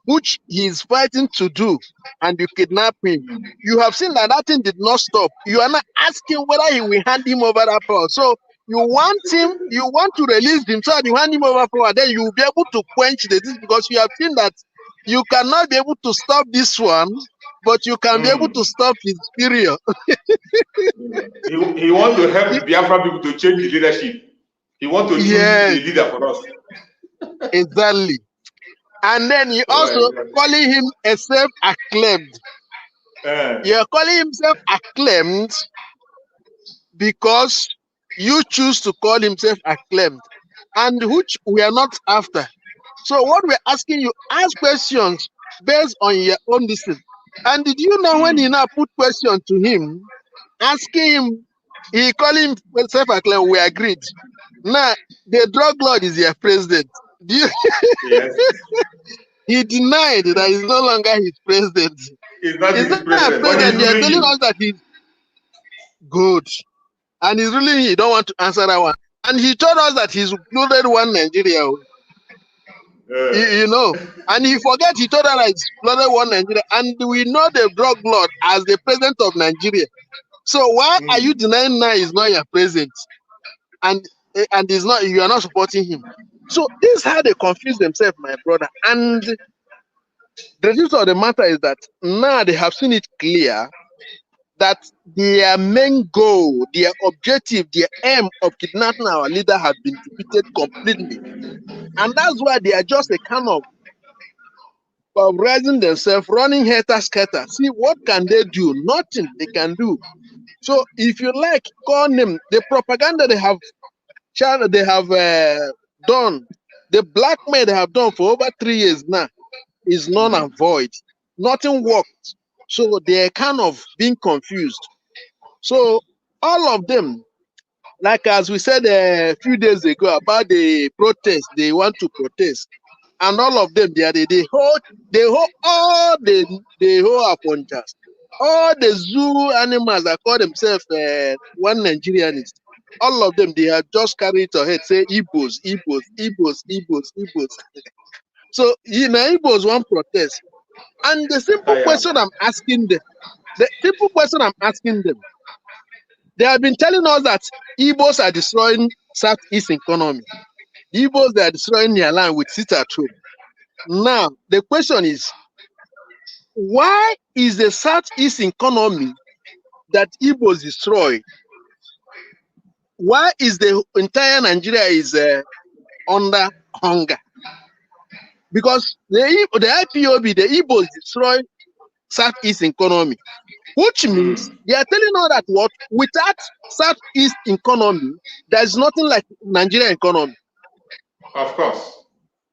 which he is fighting to do, and you kidnap him. You have seen that thing did not stop. You are not asking whether he will hand him over that power. So you want to release him so that you hand him over power, then you will be able to quench this, because you have seen that you cannot be able to stop this one, but you can be able to stop his superior. He wants to help Biafra people to change the leadership. He wants to choose a leader for us. Exactly. And then you also calling him a self-acclaimed. You're calling him self-acclaimed because you choose to call him self-acclaimed, and which we are not after. So what we're asking you, ask questions based on your own decision. And did you know when you now put question to him, asking him, he call him self-acclaimed, we agreed. Now, the drug lord is your president. Do you yes. He denied that he's no longer his president. He's not his president. They're telling us that he's good. And he's really, he don't want to answer that one. And he told us that he's included one Nigeria. You know, and he forget he told us that he's included one Nigeria. And we know the drug lord as the president of Nigeria. So why are you denying now he's not your president? And he's not, you are not supporting him. So this is how they confuse themselves, my brother. And the truth of the matter is that now they have seen it clear that their main goal, their objective, their aim of kidnapping our leader has been defeated completely. And that's why they are just a kind of raising themselves, running helter-skelter. See, what can they do? Nothing they can do. So if you like, call them, the propaganda they have done, the blackmail they have done for over 3 years now is null and void. Nothing worked. So they're kind of being confused. So all of them, like as we said a few days ago about the protest, they want to protest. And all of them, they hold appointers. All the zoo animals that call themselves one Nigerianist, all of them, they have just carried it ahead, say Igbos, Igbos, Igbos, Igbos, Igbos. So, Igbos want protest. And the simple question I'm asking them, they have been telling us that Igbos are destroying Southeast economy. Igbos, they are destroying their land with sit at home. Now, the question is, why is the Southeast economy that Igbos destroy? Why is the entire Nigeria is under hunger? Because the IPOB, the Igbos destroy Southeast economy, which means they are telling us that what without Southeast economy, there is nothing like Nigerian economy. Of course.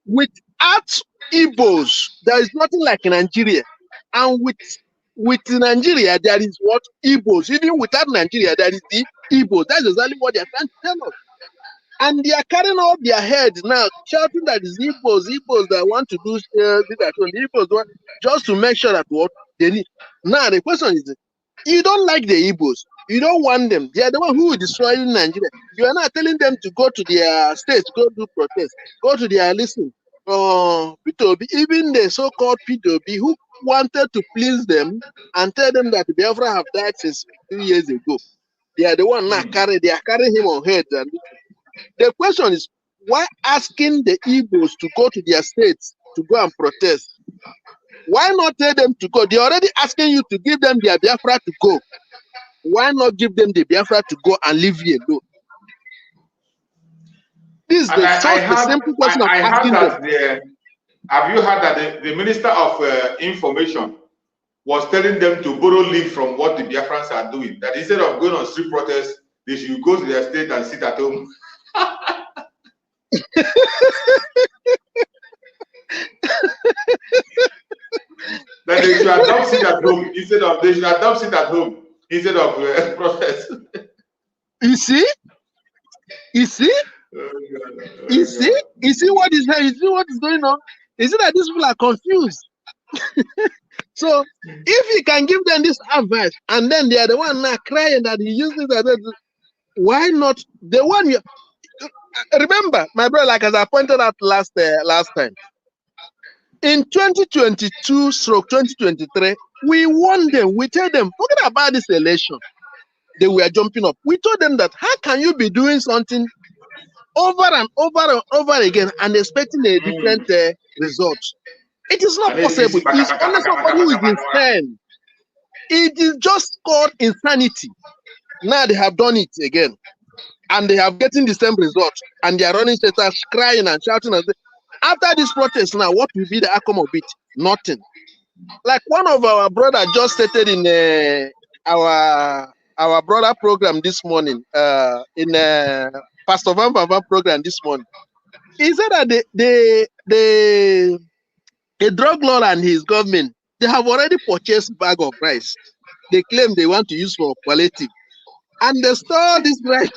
Without Igbos, there is nothing like Nigeria. And with Nigeria, there is what Igbos. Even without Nigeria, there is the Igbos. That's exactly what they are trying to tell us. And they are carrying off their heads now, shouting that it's Igbos that want to do that one. The Igbos want just to make sure that what they need. Now the question is, you don't like the Igbos. You don't want them. They are the one who is destroying Nigeria. You are not telling them to go to their states, go do protest, go to their listen. P2B, even the so-called P2B who wanted to please them and tell them that Biafra have died since 2 years ago. They are the one now carrying him on head. And the question is, why asking the Igbos to go to their states to go and protest? Why not tell them to go? They're already asking you to give them their Biafra to go. Why not give them the Biafra to go and leave you alone? This is the simple question I'm asking them. Have you heard that the Minister of Information was telling them to borrow leave from what the Biafrans are doing? That instead of going on street protests, they should go to their state and sit at home. That they should adopt sit at home instead of protest. You see? You see what is going on? Is it that these people are confused? So if you can give them this advice and then they are the one now crying that he uses that, why not the one you remember, my brother, like as I pointed out last time, in 2022/2023, we warned them, we tell them, forget about this election. They were jumping up. We told them that how can you be doing something over and over and over again and expecting a different result? It is not possible. It's only somebody who is insane. It is just called insanity. Now they have done it again. And they have getting the same result. And they are running status, crying and shouting. And after this protest now, what will be the outcome of it? Nothing. Like one of our brothers just stated in our brother program this morning, in Pastor Van program this morning. He said that the drug lord and his government, they have already purchased bag of rice. They claim they want to use for palliative. And they store this rice.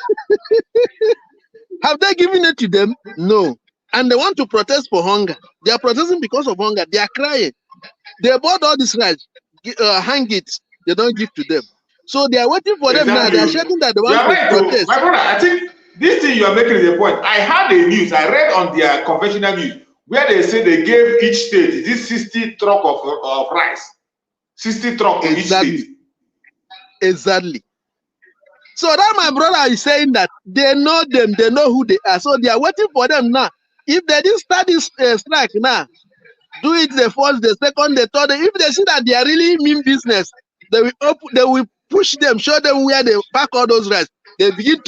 Have they given it to them? No. And they want to protest for hunger. They are protesting because of hunger. They are crying. They bought all this rice, hang it. They don't give to them. So they are waiting for them now. They are shouting that they want to protest. My brother, I think this thing you are making is a point. I had a news. I read on their conventional news where they say they gave each state this 60 truck of rice. 60 truck in each state. Exactly. So that my brother is saying that they know them, they know who they are. So they are waiting for them now. If they didn't start this strike now, do it the first, the second, the third. If they see that they are really mean business, they will push them, show them where they pack all those rice. They begin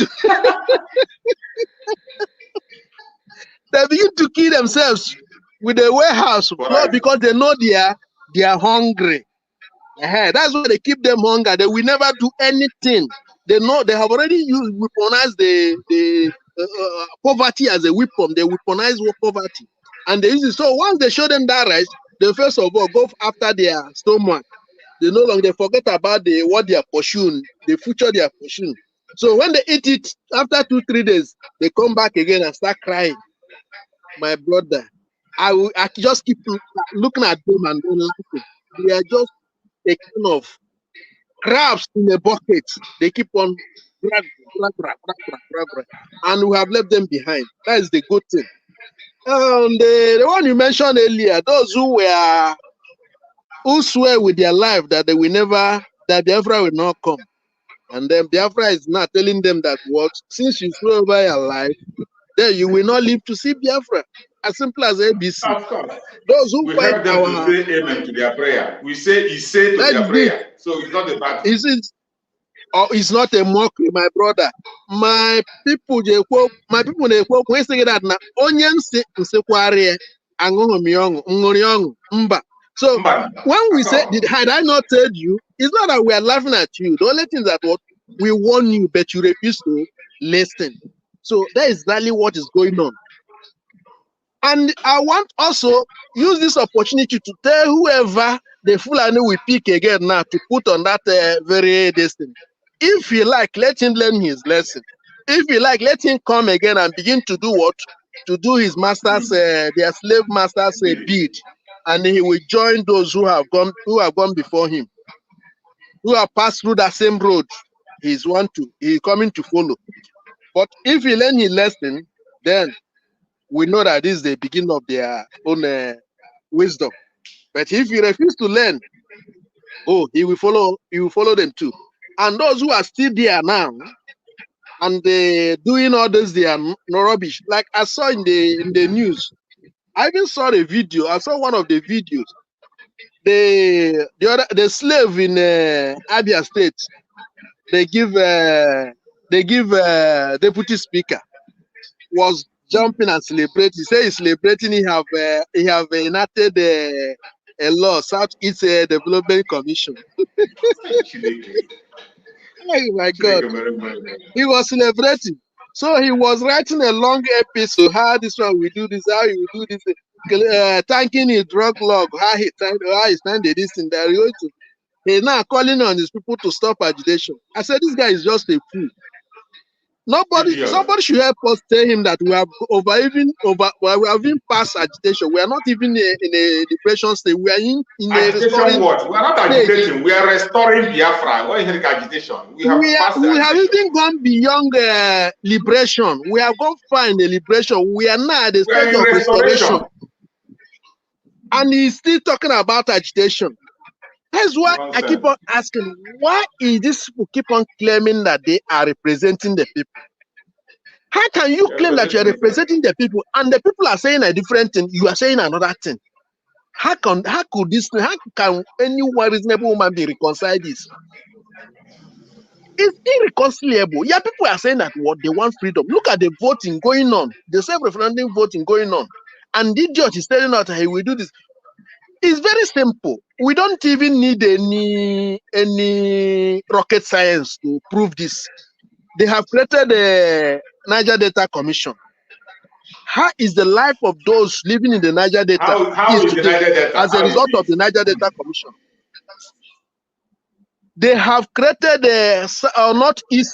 to kill themselves with the warehouse, not because they know they are hungry. That's why they keep them hunger. They will never do anything. They know they have already weaponized the poverty as a weapon. They weaponize poverty, and they use it. So once they show them that rice, they first of all go after their stomach. They no longer forget about what they are pursuing, the future they are pursuing. So when they eat it after 2-3 days, they come back again and start crying. My brother, I just keep looking at them and don't laughing. They are just a kind of crabs in a bucket. They keep on drag, and we have left them behind. That is the good thing. And the one you mentioned earlier, those who swear with their life that they will never, that Biafra will not come. And then Biafra is now telling them that what, since you swear by your life, then you will not live to see Biafra. As simple as ABC. Of course. Those who we fight help them to say amen to their prayer. We say he said to their prayer. So it's not a bad thing. It's not a mockery, my brother. My people they quote when say that na onion nsekware mba. So when we say, had I not told you, it's not that we are laughing at you. The only thing that what we warn you, but you refuse to listen. So that is exactly what is going on. And I want also use this opportunity to tell whoever the Fulani will pick again now to put on that very destiny. If he like, let him learn his lesson. If he like, let him come again and begin to do what? To do his master's, their slave master's bid. And he will join those who have gone before him, who have passed through that same road. He's coming to follow. But if he learn his lesson, then we know that this is the beginning of their own wisdom. But if he refuses to learn, he will follow them too. And those who are still there now, and they doing all this, they are no rubbish. Like I saw in the news, I even saw a video. I saw one of the videos. The slave in Abia State, they give deputy speaker was jumping and celebrating. He said he's celebrating. He have enacted a law, Southeast Development Commission. Oh my God! He was celebrating. So he was writing a long episode. How this one we do this, how you do this, thanking his drug log, how he signed this in there. He's now calling on his people to stop agitation. I said this guy is just a fool. Somebody should help us tell him that we have we have even past agitation. We are not even in a depression state. We are in a restoring. What? We are not agitating. We are restoring Biafra. What is agitation? We have even gone beyond liberation. We have gone far in the liberation. We are now at the stage of restoration. And he's still talking about agitation. That's why I keep on asking, why is these people keep on claiming that they are representing the people? How can you claim that you are representing the people and the people are saying a different thing, you are saying another thing? How can any reasonable woman be reconciled this? It's irreconcilable. Yeah, people are saying that what they want freedom. Look at the voting going on, the self-referendum voting going on. And the idiot is telling us that he will do this. It's very simple. We don't even need any rocket science to prove this. They have created the Niger Delta Commission. How is the life of those living in the Niger Delta how is the Niger Delta? As a result of the Niger Delta Commission? They have created the Northeast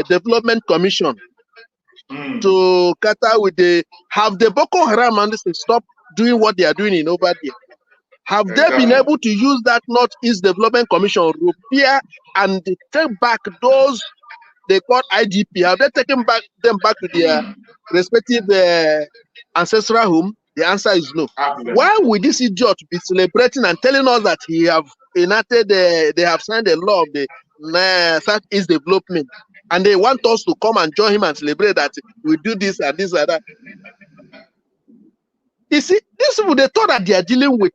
Development Commission to cater with the Boko Haram and stop doing what they are doing in over there. Have they been able to use that Northeast Development Commission rupiah and take back those they call IDP? Have they taken them back to their respective ancestral home? The answer is no. Why would this idiot be celebrating and telling us that he have enacted, they have signed a law of the Southeast Development, and they want us to come and join him and celebrate that we do this and this and that? You see, these people, they thought that they are dealing with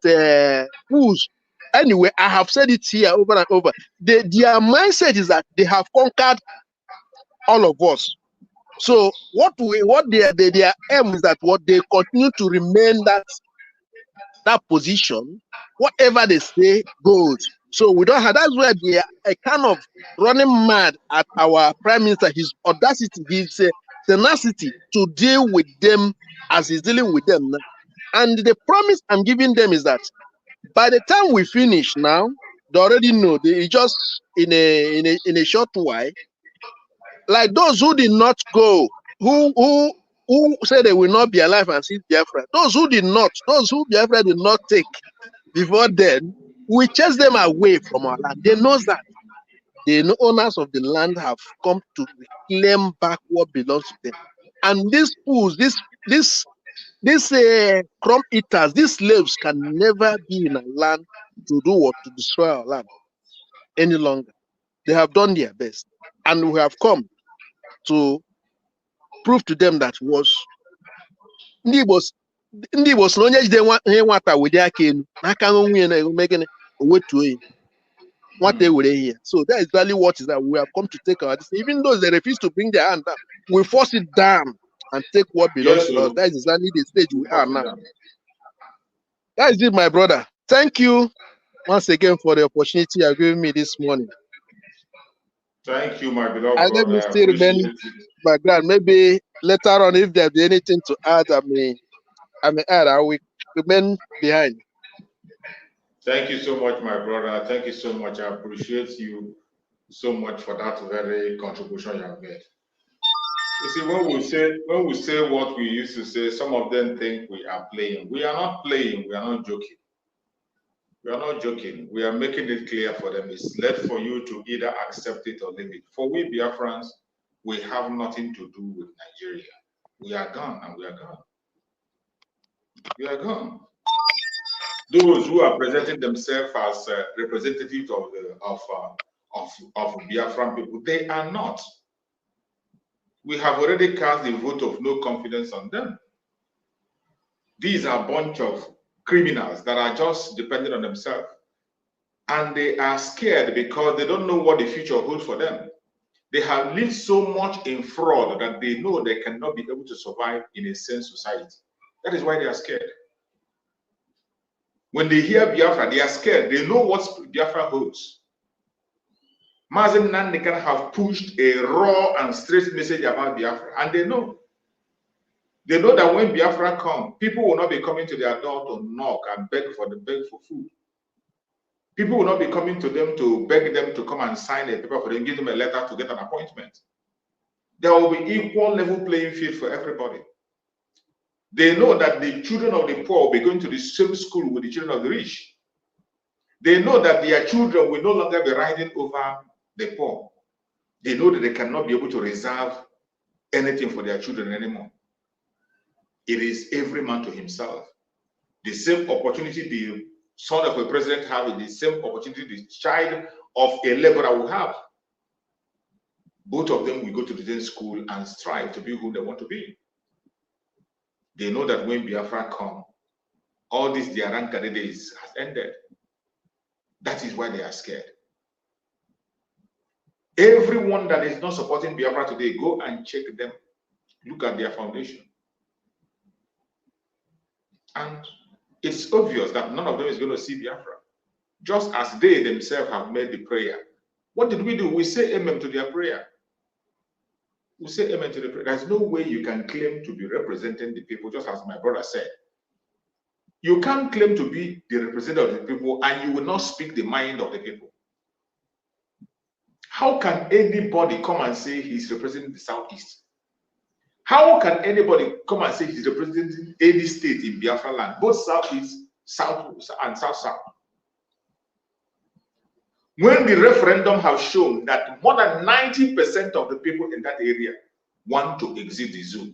fools. Anyway, I have said it here over and over. Their mindset is that they have conquered all of us. So what their aim is that what they continue to remain that position, whatever they say goes. So we don't have, that's where they are kind of running mad at our prime minister, his audacity, his tenacity to deal with them as he's dealing with them now. And the promise I'm giving them is that by the time we finish now, they already know. They just in a short while, like those who did not go, who said they will not be alive and see Biafra. Those who Biafra did not take before then, we chase them away from our land. They know that. the owners of the land have come to reclaim back what belongs to them. And these fools, these crumb eaters, these slaves can never be in a land to do what? To destroy our land any longer. They have done their best. And we have come to prove to them that was ndị Igbo si na onye jide ihe nwata wede aka elu n'aka nwunye na-eme gịnị owetuo ya nwata ewere ihe. So that is exactly what is that we have come to take our decision. Even though they refuse to bring their hand down, we force it down and take what belongs to us. That is exactly the stage we are now. That is it, my brother. Thank you once again for the opportunity you have given me this morning. Thank you, my beloved And brother. let me still remain background. Maybe later on, if there's anything to add, I may add. I will remain behind. Thank you so much, my brother. Thank you so much. I appreciate you so much for that very contribution you have made. You see, when we say what we used to say, some of them think we are playing. We are not playing. We are not joking. We are not joking. We are making it clear for them. It's left for you to either accept it or leave it. For we Biafrans, we have nothing to do with Nigeria. We are gone and we are gone. We are gone. Those who are presenting themselves as representatives of Biafran people, they are not. We have already cast the vote of no confidence on them. These are a bunch of criminals that are just dependent on themselves. And they are scared because they don't know what the future holds for them. They have lived so much in fraud that they know they cannot be able to survive in a sane society. That is why they are scared. When they hear Biafra, they are scared. They know what Biafra holds. Mazen Nandekan have pushed a raw and straight message about Biafra, and they know. They know that when Biafra comes, people will not be coming to their door to knock and beg for food. People will not be coming to them to beg them to come and sign a paper for them, give them a letter to get an appointment. There will be equal level playing field for everybody. They know that the children of the poor will be going to the same school with the children of the rich. They know that their children will no longer be riding over the poor. They know that they cannot be able to reserve anything for their children anymore. It is every man to himself. The same opportunity the son of a president has, the same opportunity the child of a laborer will have. Both of them will go to the same school and strive to be who they want to be. They know that when Biafra comes, all this their rancor days has ended. That is why they are scared. Everyone that is not supporting Biafra today, go and check them. Look at their foundation. And it's obvious that none of them is going to see Biafra. Just as they themselves have made the prayer. What did we do? We say amen to their prayer. We say amen to the prayer. There's no way you can claim to be representing the people, just as my brother said. You can't claim to be the representative of the people and you will not speak the mind of the people. How can anybody come and say he's representing the Southeast? How can anybody come and say he's representing any state in Biafra land, both Southeast, South, and South-South? When the referendum has shown that more than 90% of the people in that area want to exit the zoo.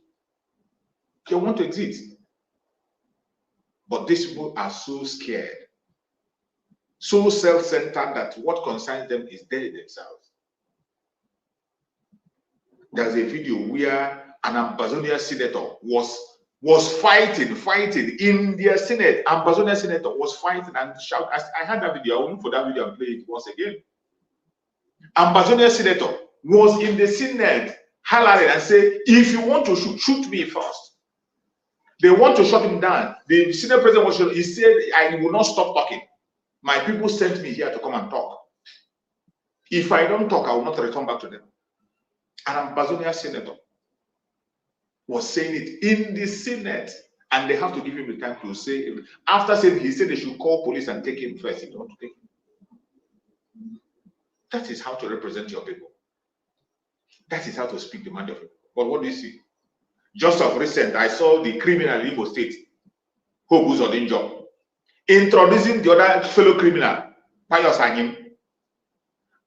They want to exit. But these people are so scared, so self-centered that what concerns them is they themselves. There's a video where an Ambazonia senator was fighting in their Senate. Ambazonia senator was fighting and shouting. I had that video. I won't for that video and play it once again. Ambazonia senator was in the Senate hollering and say, if you want to shoot me first. They want to shut him down. The Senate president was, he said, I will not stop talking. My people sent me here to come and talk. If I don't talk, I will not return back to them. An Ambazonia senator was saying it in the Senate, and they have to give him the time to say it. After saying, he said they should call police and take him first if they want to take him. That is how to represent your people. That is how to speak the mind of people. But what do you see? Just of recent, I saw the criminal in Imo State, Hobu's Odinjo, introducing the other fellow criminal, Pius Anyim.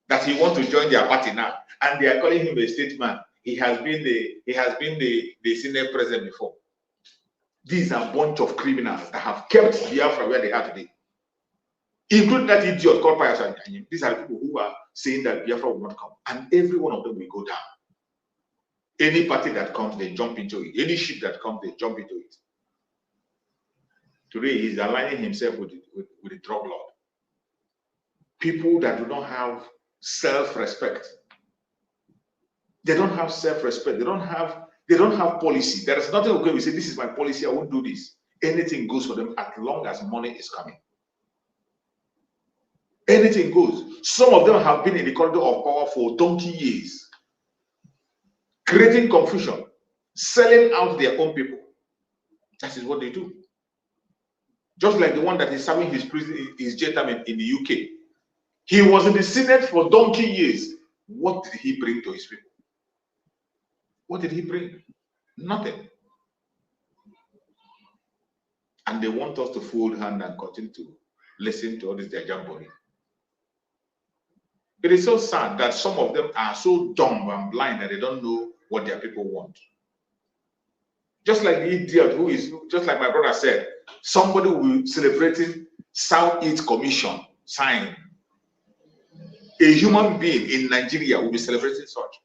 that he wants to join their party now, and they are calling him a statesman. He has been the Senate president before. These are a bunch of criminals that have kept Biafra where they are today, including that idiot called Pius Anyanyim. These are people who are saying that Biafra will not come, and every one of them will go down. Any party that comes, they jump into it. Any ship that comes, they jump into it. Today, he's aligning himself with the drug lord. People that do not have self-respect. They don't have self-respect. They don't have policy. There is nothing okay. We say, this is my policy, I won't do this. Anything goes for them as long as money is coming. Anything goes. Some of them have been in the corridor of power for donkey years, creating confusion, selling out their own people. That is what they do. Just like the one that is serving his jail term in the UK. He was in the Senate for donkey years. What did he bring to his people? What did he bring? Nothing. And they want us to fold hand and continue to listen to all this their jamboree. It is so sad that some of them are so dumb and blind that they don't know what their people want. Just like the idiot who is, just like my brother said, somebody will be celebrating Southeast Commission sign. A human being in Nigeria will be celebrating such.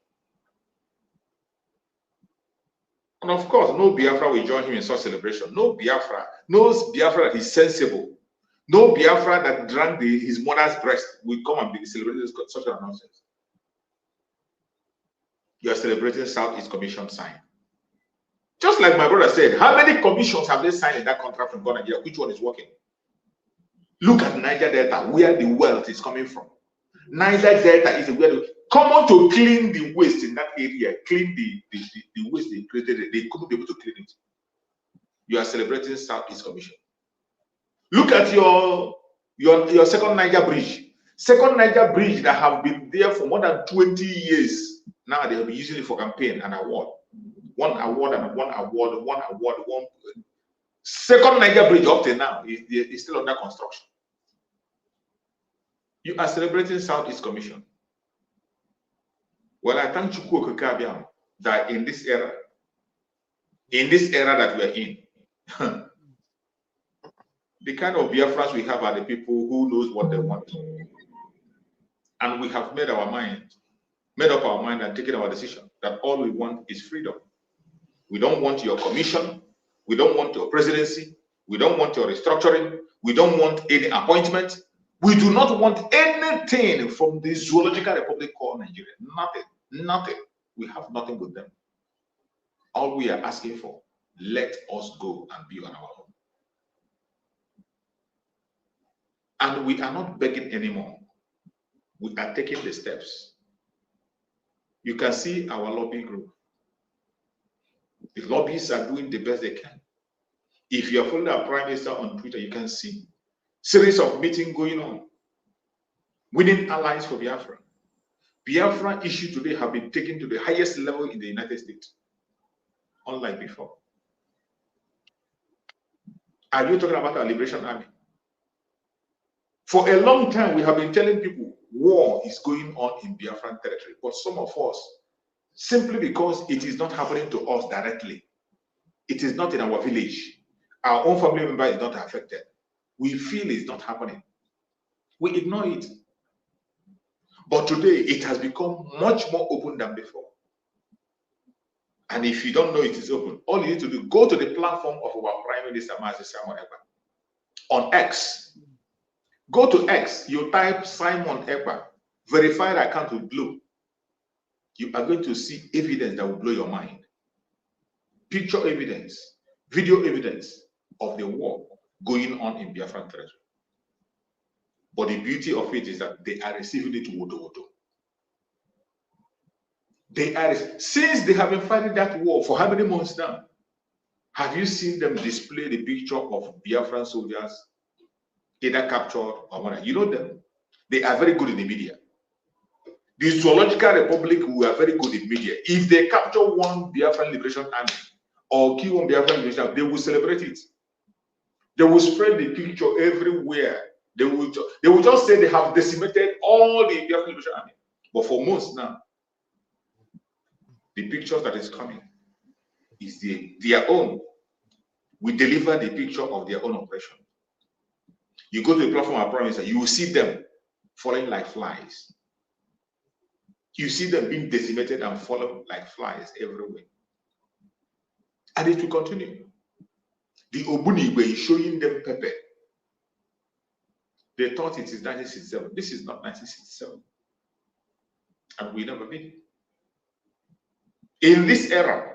And of course, no Biafra will join him in such celebration. No Biafra knows Biafra that is sensible. No Biafra that drank his mother's breast will come and be celebrating such a nonsense. You are celebrating Southeast Commission sign. Just like my brother said, how many commissions have they signed in that contract from Nigeria? Which one is working? Look at Niger Delta, where the wealth is coming from. Niger Delta is where come on to clean the waste in that area, clean the waste they created. They couldn't be able to clean it. You are celebrating Southeast Commission. Look at your second Niger bridge. Second Niger bridge that have been there for more than 20 years. Now they will be using it for campaign and award. One award. Second Niger bridge up to now is still under construction. You are celebrating Southeast Commission. Well, I thank Chukwu Okekabiam that in this era that we are in, the kind of Biafrans we have are the people who knows what they want. And we have made up our mind and taken our decision that all we want is freedom. We don't want your commission. We don't want your presidency. We don't want your restructuring. We don't want any appointment. We do not want anything from the Zoological Republic called Nigeria. Nothing. We have nothing with them. All we are asking for, let us go and be on our own. And we are not begging anymore. We are taking the steps. You can see our lobby group. The lobbyists are doing the best they can. If you are following our Prime Minister on Twitter, you can see series of meetings going on. Winning allies for Biafra. Biafra issues today have been taken to the highest level in the United States, unlike before. Are you talking about our Liberation Army? For a long time, we have been telling people war is going on in Biafran territory, but some of us, simply because it is not happening to us directly, it is not in our village, our own family member is not affected, we feel it's not happening. We ignore it. But today, it has become much more open than before. And if you don't know it is open, all you need to do, go to the platform of our Prime Minister, Mazi Simon Ekpa, on X. Go to X, you type Simon Ekpa, verified account with Blue. You are going to see evidence that will blow your mind. Picture evidence, video evidence of the war going on in Biafran territory. But the beauty of it is that they are receiving it wodo. They are, since they have been fighting that war for how many months now? Have you seen them display the picture of Biafran soldiers either captured or whatever? You know them. They are very good in the media. The Zoological Republic were very good in media. If they capture one Biafran Liberation Army or kill one Biafran Liberation Army, they will celebrate it. They will spread the picture everywhere They will just say they have decimated all the Biafran Liberation Army. But for months now, the pictures that is coming is their own. We deliver the picture of their own operation. You go to the platform of Prime Minister, you will see them falling like flies. You see them being decimated and falling like flies everywhere. And it will continue. The Obunigwe is showing them pepper. They thought it is 1967. This is not 1967. And we never made it. In this era,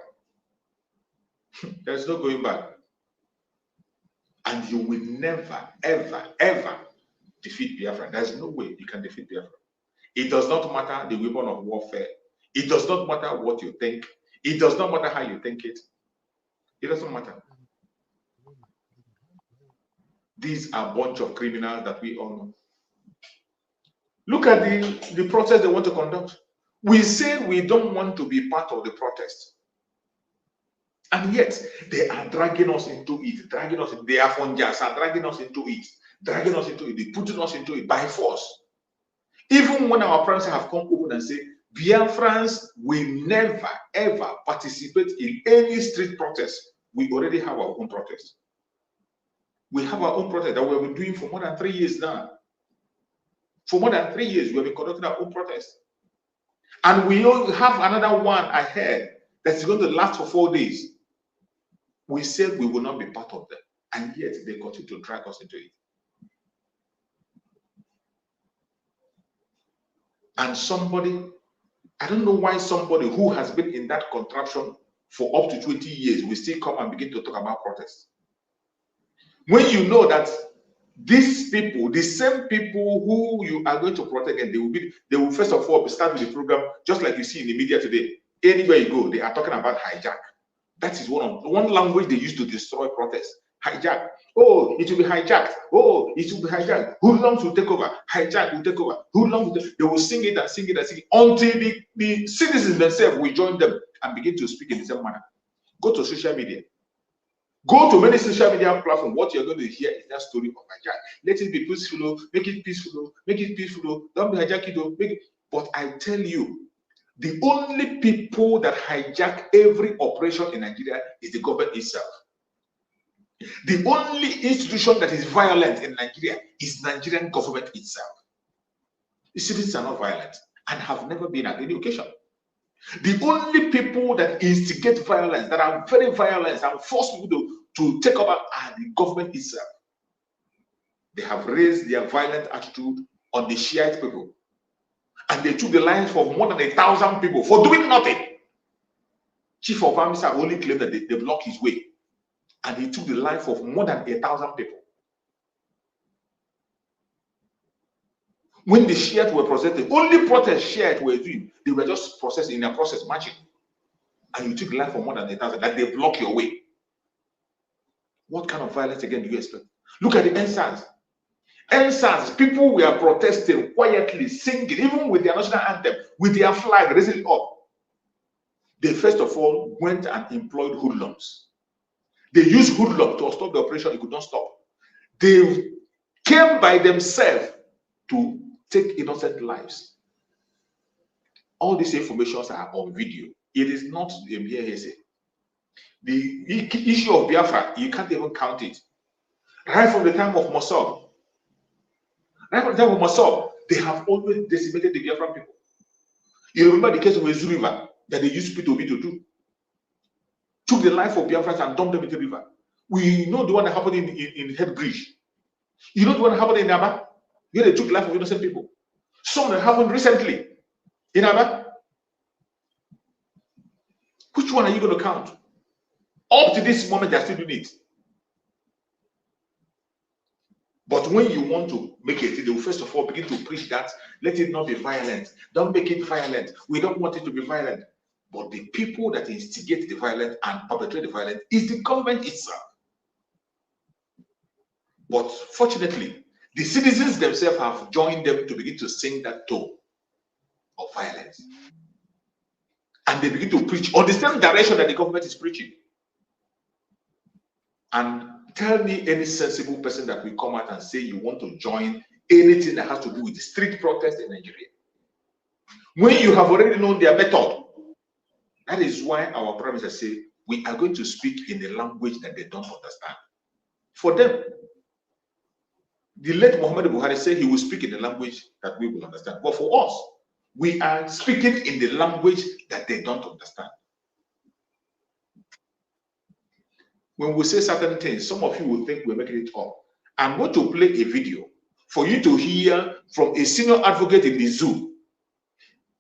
there's no going back. And you will never, ever, ever defeat Biafra. There's no way you can defeat Biafra. It does not matter the weapon of warfare. It does not matter what you think. It does not matter how you think it. It doesn't matter. These are a bunch of criminals that we all know. Look at the protest they want to conduct. We say we don't want to be part of the protest. And yet, they are dragging us into it, dragging us, the Afonjas are dragging us into it, they're putting us into it by force. Even when our parents have come open and say, Biafrans will never, ever participate in any street protest. We already have our own protest. We have our own protest that we have been doing for more than 3 years now. For more than 3 years, we have been conducting our own protest. And we have another one ahead that's going to last for 4 days. We said we will not be part of them, and yet they continue to drag us into it. And somebody, I don't know why somebody who has been in that contraption for up to 20 years will still come and begin to talk about protest. When you know that these people, the same people who you are going to protect, and they will first of all start with the program, just like you see in the media today. Anywhere you go, they are talking about hijack. That is one language they use to destroy protests. Hijack. Oh, it will be hijacked. Oh, it will be hijacked. Hoodlums will take over. Hijack will take over. Hoodlums will take over. They will sing it and sing it and sing it until the citizens themselves will join them and begin to speak in the same manner. Go to social media. Go to many social media platforms. What you're going to hear is that story of hijack. Let it be peaceful. Make it peaceful. Make it peaceful. Don't be hijacked. Make it. But I tell you, the only people that hijack every operation in Nigeria is the government itself. The only institution that is violent in Nigeria is Nigerian government itself. The citizens are not violent and have never been at any occasion. The only people that instigate violence, that are very violent and force people to take over, are the government itself. They have raised their violent attitude on the Shiite people. And they took the lives of more than 1,000 people for doing nothing. Chief of Army have only claimed that they blocked his way. And he took the life of more than 1,000 people. When the Shiites were protesting, only protest Shiites were doing, they were just processing in their process, marching. And you took the life of more than 1,000, like they block your way. What kind of violence again do you expect? Look at the NSAS. NSAS, people were protesting quietly, singing, even with their national anthem, with their flag raising up. They first of all went and employed hoodlums. They used hoodlums to stop the operation. It could not stop. They came by themselves to take innocent lives. All these informations are on video. It is not a mere hearsay. The issue of Biafra, you can't even count it. Right from the time of Mossad, they have always decimated the Biafran people. You remember the case of Ezu River that they used P2B to do? Took the life of Biafrans and dumped them into the river. We know the one that happened in Head Bridge. You know the one that happened in Aba? Where they took the life of innocent people. Some that happened recently in Aba. Which one are you going to count? Up to this moment, they're still doing it. But when you want to make it, they will first of all begin to preach that, let it not be violent. Don't make it violent. We don't want it to be violent. But the people that instigate the violence and perpetrate the violence is the government itself. But fortunately, the citizens themselves have joined them to begin to sing that tone of violence. And they begin to preach on the same direction that the government is preaching. And Tell me any sensible person that will come out and say you want to join anything that has to do with the street protest in Nigeria. When you have already known their method, that is why our Prime Minister say we are going to speak in a language that they don't understand. For them, the late Muhammad Buhari said he will speak in a language that we will understand. But for us, we are speaking in the language that they don't understand. When we say certain things, some of you will think we're making it up. I'm going to play a video for you to hear from a senior advocate in the zoo.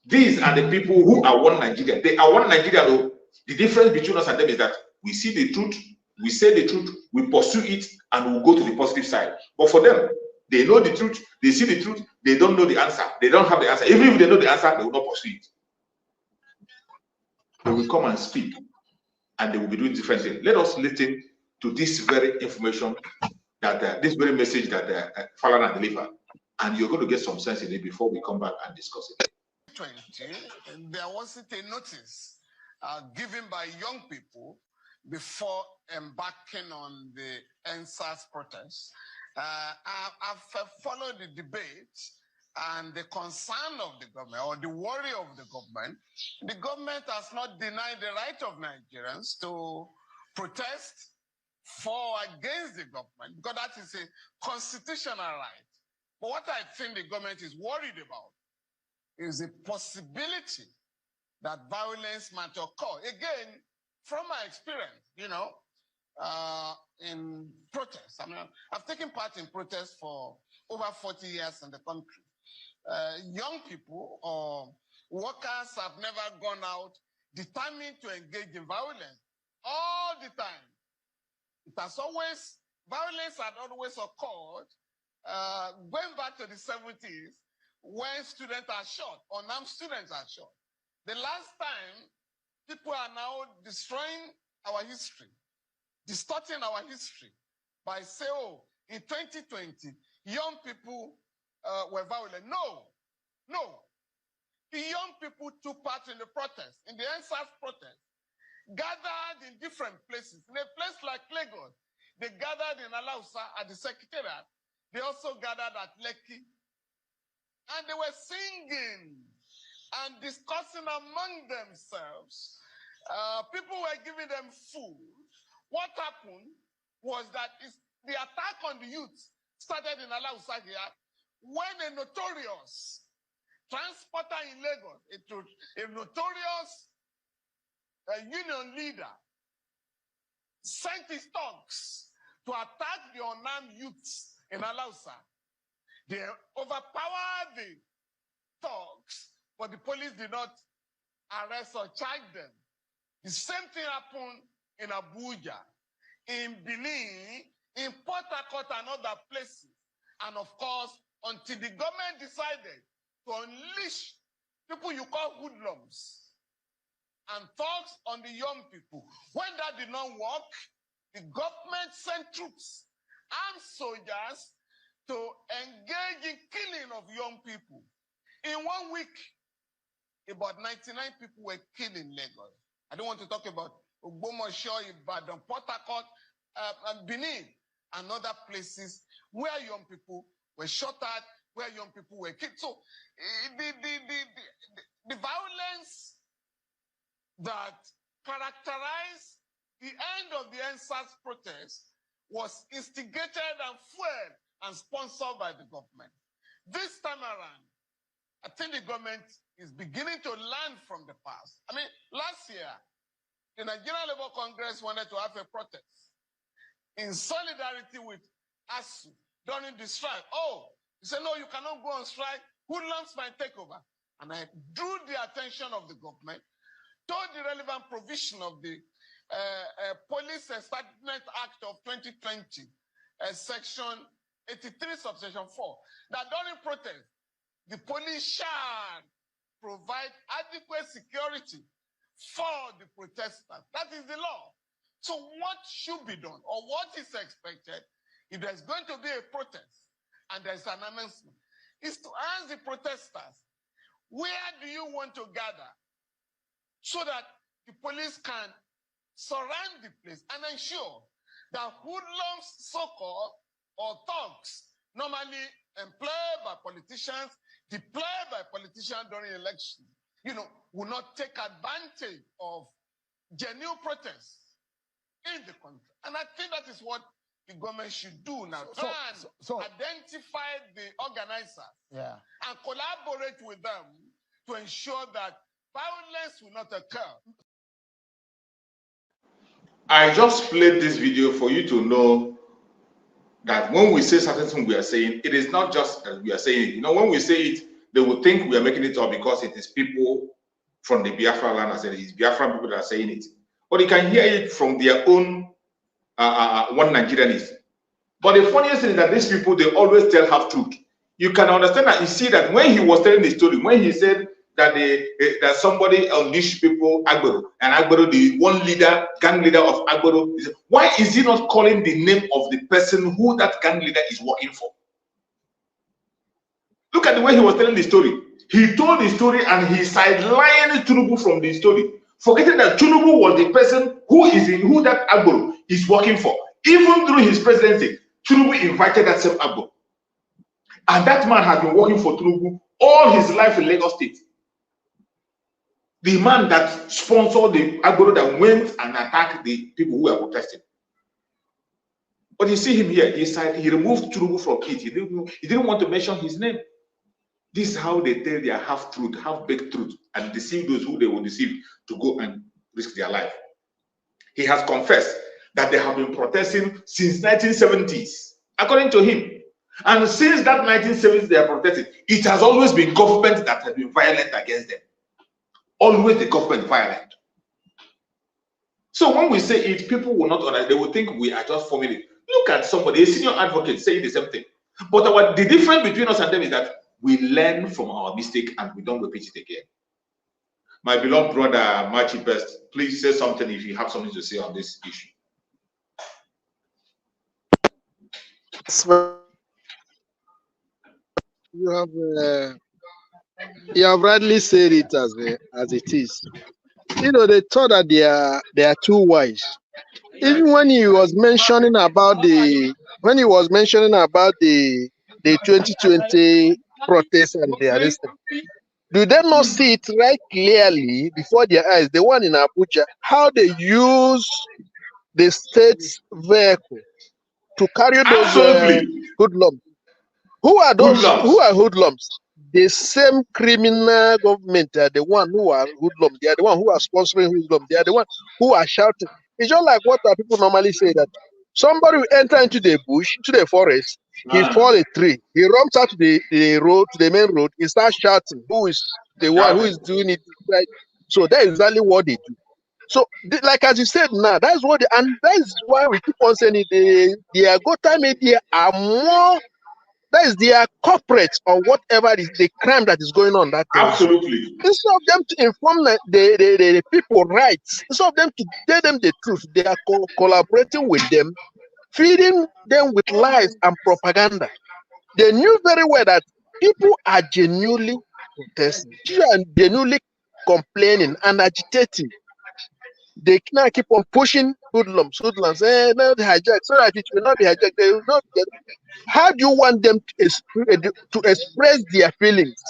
These are the people who are one Nigeria. They are one Nigeria. Though. The difference between us and them is that we see the truth, we say the truth, we pursue it, and we'll go to the positive side. But for them, they know the truth, they see the truth, they don't know the answer. They don't have the answer. Even if they know the answer, they will not pursue it. They will come and speak, and they will be doing different things. Let us listen to this very information, that this very message that Falana delivered, and you're going to get some sense in it before we come back and discuss it. 20, there wasn't a notice given by young people before embarking on the NSAS protest. I've followed the debate and the concern of the government, or the worry of the government. The government has not denied the right of Nigerians to protest for or against the government, because that is a constitutional right. But what I think the government is worried about is the possibility that violence might occur. Again, from my experience, in protests. I mean, I've taken part in protests for over 40 years in the country. Young people or workers have never gone out determined to engage in violence all the time. Violence had always occurred going back to the 70s, when students are shot, unarmed students are shot. The last time, people are now destroying our history, distorting our history by saying, oh, in 2020, young people were violent. No. The young people took part in the protest, in the NSAS protest, gathered in different places. In a place like Lagos, they gathered in Alausa at the Secretariat. They also gathered at Lekki. And they were singing and discussing among themselves. People were giving them food. What happened was that the attack on the youth started in Alausa here when a notorious transporter in Lagos, a notorious union leader, sent his thugs to attack the unarmed youths in Alausa. They overpowered the thugs, but the police did not arrest or charge them. The same thing happened in Abuja, in Benin, in Port Harcourt and other places. And of course, until the government decided to unleash people you call hoodlums and thugs on the young people. When that did not work, the government sent troops, armed soldiers, to engage in killing of young people. In 1 week, about 99 people were killed in Lagos. I don't want to talk about Ogbomoso, Ibadan, Port Harcourt, Benin, and other places where young people were shot at, where young people were killed. So the violence that characterized the end of the NSAS protest was instigated and fueled and sponsored by the government. This time around, I think the government is beginning to learn from the past. I mean, last year, the Nigerian Labour Congress wanted to have a protest in solidarity with ASU during the strike. Oh, he said, no, you cannot go on strike. Hoodlums might take over. And I drew the attention of the government to the relevant provision of the Police Establishment Act of 2020, Section 83, Subsection 4, that during protest, the police shall provide adequate security for the protesters. That is the law. So what should be done, or what is expected, if there's going to be a protest and there's an announcement, is to ask the protesters, where do you want to gather, so that the police can surround the place and ensure that hoodlums, so-called, or thugs, normally employed by politicians, deployed by politicians during elections, will not take advantage of genuine protests in the country. And I think that is what the government should do now. Try and identify the organizers and collaborate with them to ensure that violence will not occur. I just played this video for you to know that when we say certain things we are saying, it is not just that we are saying it. When we say it, they will think we are making it up because it is people from the Biafra land. I said it is Biafran people that are saying it. But you can hear it from their own one Nigerianist. But the funniest thing is that these people, they always tell half truth. You can understand that. You see that when he was telling the story, when he said that that somebody unleashed people, Agbero, and Agbero, the one leader, gang leader of Agbero, why is he not calling the name of the person who that gang leader is working for? Look at the way he was telling the story. He told the story and he sidelined Tinubu from the story, forgetting that Tinubu was the person who that Agbero is working for. Even during his presidency, Tinubu invited that same Agbero. And that man has been working for Tinubu all his life in Lagos State. The man that sponsored the Agbero that went and attacked the people who were protesting. But you see him here, he removed Tinubu from it. He didn't want to mention his name. This is how they tell their half-truth, half-baked truth, and deceive those who they will deceive to go and risk their life. He has confessed that they have been protesting since 1970s, according to him. And since that 1970s they are protesting, it has always been government that has been violent against them. Always the government violent. So when we say it, people will not understand. They will think we are just forming it. Look at somebody, a senior advocate, saying the same thing. But the difference between us and them is that we learn from our mistake and we don't repeat it again. My beloved brother, Machi Best, please say something if you have something to say on this issue. You have rightly said it as it is. They thought that they are too wise. Even when he was mentioning about the 2020 protests and the arrest, do they not see it right clearly before their eyes? The one in Abuja, how they use the state's vehicle to carry those hoodlums. Who are those? Who are hoodlums? The same criminal government are the one who are hoodlums. They are the one who are sponsoring hoodlums. They are the one who are shouting. It's just like what people normally say, that somebody will enter into the bush, into the forest, he fall a tree, he runs out to the road, to the main road, he starts shouting. Who is the one who is doing it? Right? So that is exactly what they do. So, like as you said now, that's what, and that's why we keep on saying it. The Gota media are more. That is their corporates or whatever is the crime that is going on. That absolutely. Instead of them to inform the people rights, instead of them to tell them the truth, they are collaborating with them, feeding them with lies and propaganda. They knew very well that people are genuinely protesting, people are genuinely complaining and agitating. They now keep on pushing hoodlums, no hijack, so that it will not be hijacked. They will not get. How do you want them to express their feelings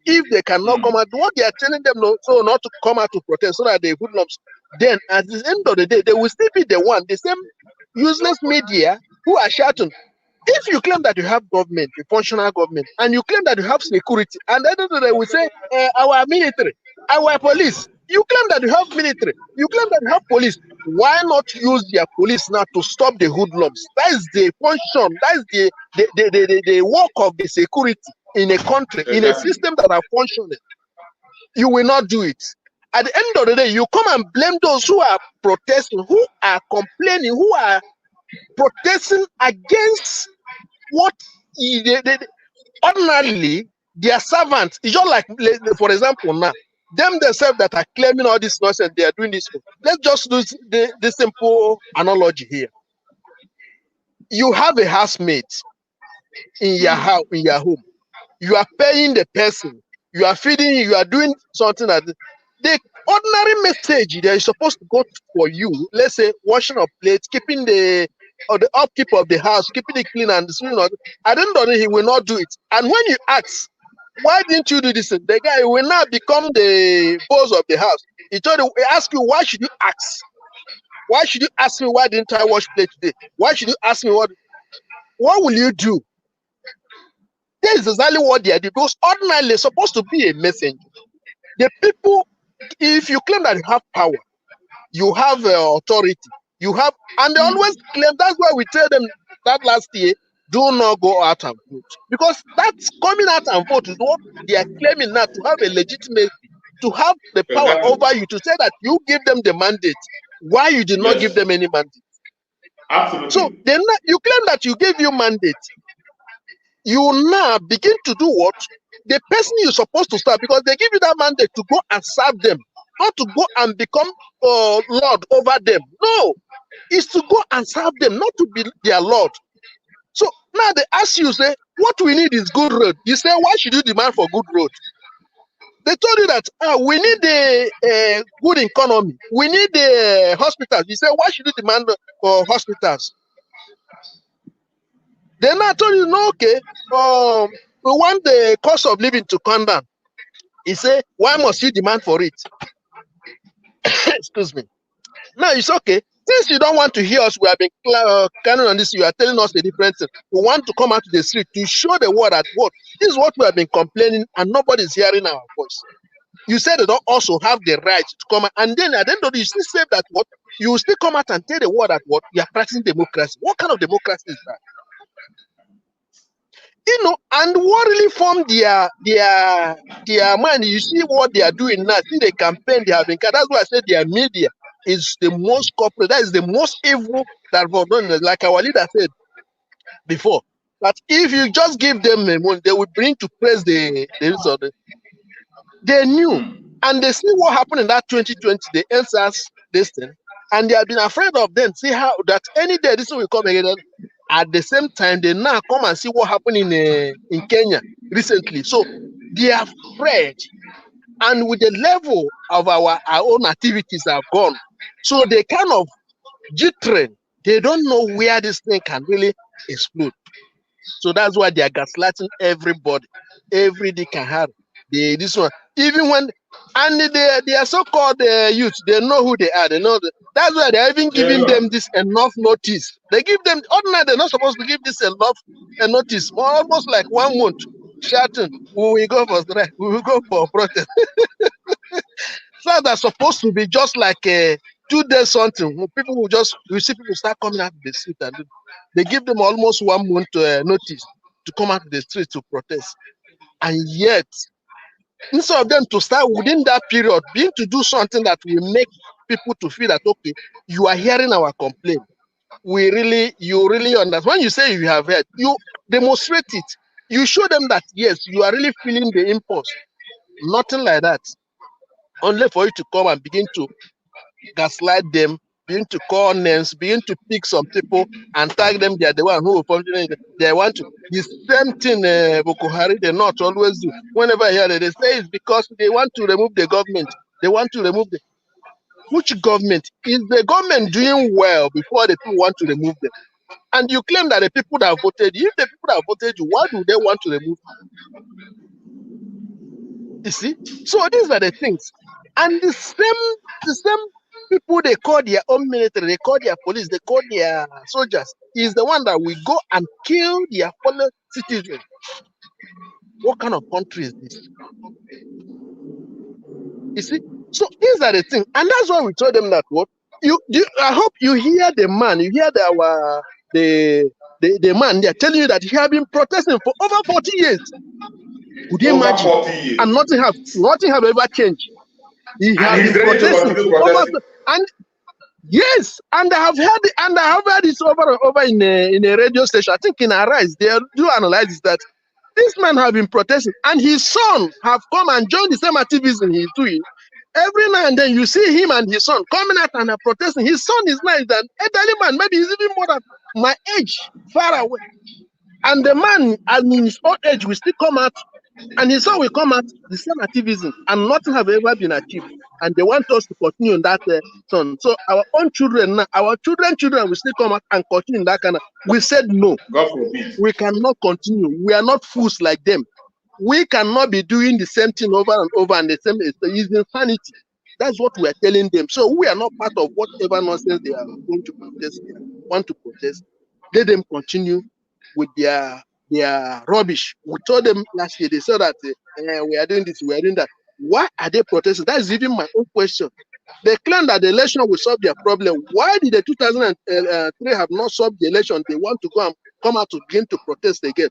if they cannot come out? What they are telling them not to come out to protest, so that the hoodlums, then at the end of the day, they will still be the same useless media who are shouting. If you claim that you have government, a functional government, and you claim that you have security, and then they will say our military, our police. You claim that you have military, you claim that you have police. Why not use their police now to stop the hoodlums? That is the function, that is the work of the security in a country, in a system that are functioning. You will not do it. At the end of the day, you come and blame those who are protesting, who are complaining, who are protesting against what ordinarily their servants. It's just like, for example, now, them themselves that are claiming all this nonsense, they are doing this. Let's just do the simple analogy here. You have a housemate in your house, in your home. You are paying the person. You are feeding. You are doing something that the ordinary message that is supposed to go for you. Let's say washing of plates, keeping the or the upkeep of the house, keeping it clean and you know, at the end of the day, he will not do it. And when you ask, why didn't you do this? The guy will now become the boss of the house. He ask you, why should you ask? Why should you ask me why didn't I wash plate today? Why should you ask me what will you do? That is exactly what they are doing. Because ordinarily supposed to be a messenger. The people, if you claim that you have power, you have authority, you have, and they always claim, that's why we tell them that last year, do not go out and vote. Because that's coming out and vote is what they are claiming now, to have a legitimacy, to have the power over you, to say that you give them the mandate. Why you did not give them any mandate? Absolutely. So then you claim that you gave you mandate. You now begin to do what? The person you're supposed to serve, because they give you that mandate to go and serve them, not to go and become Lord over them. No, it's to go and serve them, not to be their Lord. So now they ask you, say, what we need is good road. You say, why should you demand for good road? They told you that we need a good economy. We need the hospitals. You say, why should you demand for hospitals? Then I told you, no, okay, we want the cost of living to come down. He said, why must you demand for it? Excuse me. Now it's okay. Since you don't want to hear us, we have been counting on this. You are telling us a different thing. We want to come out to the street to show the world at what. This is what we have been complaining, and nobody's hearing our voice. You said they don't also have the right to come out, and then at the end of the day, you still say that what you still come out and tell the world that what you are practicing democracy. What kind of democracy is that? You know, and what really formed their mind, you see what they are doing now, see the campaign they have been. That's why I said their media is the most corporate, that is the most evil that was done. Like our leader said before, that if you just give them money, they will bring to praise the result. They knew, and they see what happened in that 2020, the NSAS, this thing, and they have been afraid of them. See how that any day this will come again. At the same time, they now come and see what happened in Kenya recently. So they are afraid, and with the level of our own activities have gone, so they kind of jittering. They don't know where this thing can really explode. So that's why they are gaslighting everybody. Every day can have this one. Even when, and they are so-called youth, they know who they are. They know that. That's why they're even giving them this enough notice. They give them, ordinarily they're not supposed to give this enough notice, almost like 1 month. Shouting, we will go for strike, we will go for protest. So that's supposed to be just like 2 days something. People will just, we see people start coming out of the street, and they give them almost 1 month notice to come out of the street to protest. And yet, instead of them to start within that period, being to do something that will make people to feel that, okay, you are hearing our complaint. You really understand. When you say you have heard, you demonstrate it. You show them that, yes, you are really feeling the impulse. Nothing like that. Only for you to come and begin to gaslight them, begin to call names, begin to pick some people and tag them. They are the one who will function. They want to. The same thing Boko Haram, they not always do. Whenever I hear it, they say it's because they want to remove the government. They want to remove the. Which government? Is the government doing well before the people want to remove them? And you claim that the people that voted you, if the people that voted you, why do they want to remove you? You see? So these are the things. And the same people they call their own military, they call their police, they call their soldiers, is the one that will go and kill their fellow citizens. What kind of country is this? You see? So these are the things. And that's why we told them that what I hope you hear the man, you hear the man they're telling you that he has been protesting for over 40 years. Could you imagine? And nothing have ever changed. He has been protesting over, and yes, and I have heard this over and over in a radio station. I think in Arise, they do analyze that this man have been protesting, and his son have come and joined the same activism he's doing. Every now and then you see him and his son coming out and protesting. His son is now an elderly man, maybe he's even more than my age, far away. And the man, at his old age, will still come out And he saw we come out the same activism, and nothing have ever been achieved. And they want us to continue in that son. So our own children now, our children will still come out and continue in that kind of. We said no. God forbid. We cannot continue. We are not fools like them. We cannot be doing the same thing over and over, and the same is insanity. That's what we are telling them. So we are not part of whatever nonsense they are going to protest. They want to protest. Let them continue with their rubbish. We told them last year. They said that we are doing this, we are doing that. Why are they protesting? That is even my own question. They claim that the election will solve their problem. Why did the 2003 have not solved the election? They want to go and come out to begin to protest again.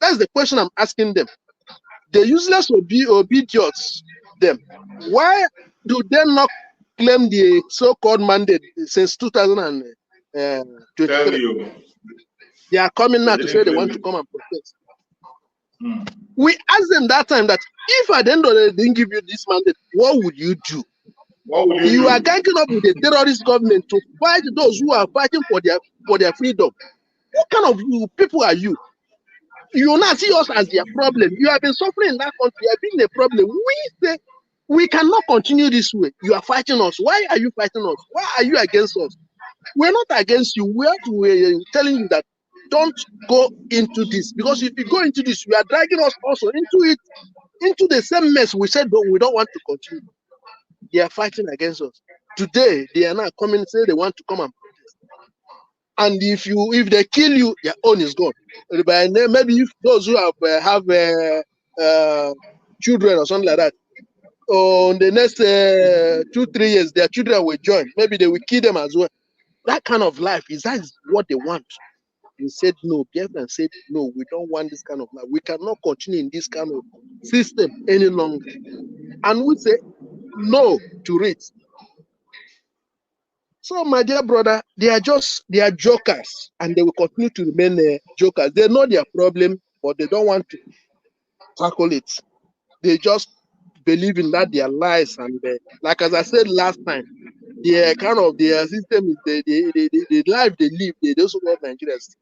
That's the question I'm asking them. The useless obedience them. Why do they not claim the so-called mandate since 2023? They are coming now to say they want to come and protest. We asked them that time that if at the end of the day they didn't give you this mandate, what would you do? You are ganging up with the terrorist government to fight those who are fighting for their freedom. What kind of people are you? You not see us as their problem. You have been suffering in that country. You have been a problem. We say we cannot continue this way. You are fighting us. Why are you fighting us? Why are you against us? We're not against you. We're telling you that don't go into this, because if you go into this, you are dragging us also into the same mess. We said we don't want to continue. They are fighting against us. Today they are now coming and say they want to come and protest. And if they kill you, their own is gone. Maybe if those who have children or something like that, in the next 2-3 years, their children will join. Maybe they will kill them as well. That kind of life is what they want. We said no. Biafrans said no. We don't want this kind of life. We cannot continue in this kind of system any longer. And we say no to it. So, my dear brother, they are jokers, and they will continue to remain jokers. They know their problem, but they don't want to tackle it. They just believe in that their lies, and like as I said last time, their system is the life they live. They also want Nigerians.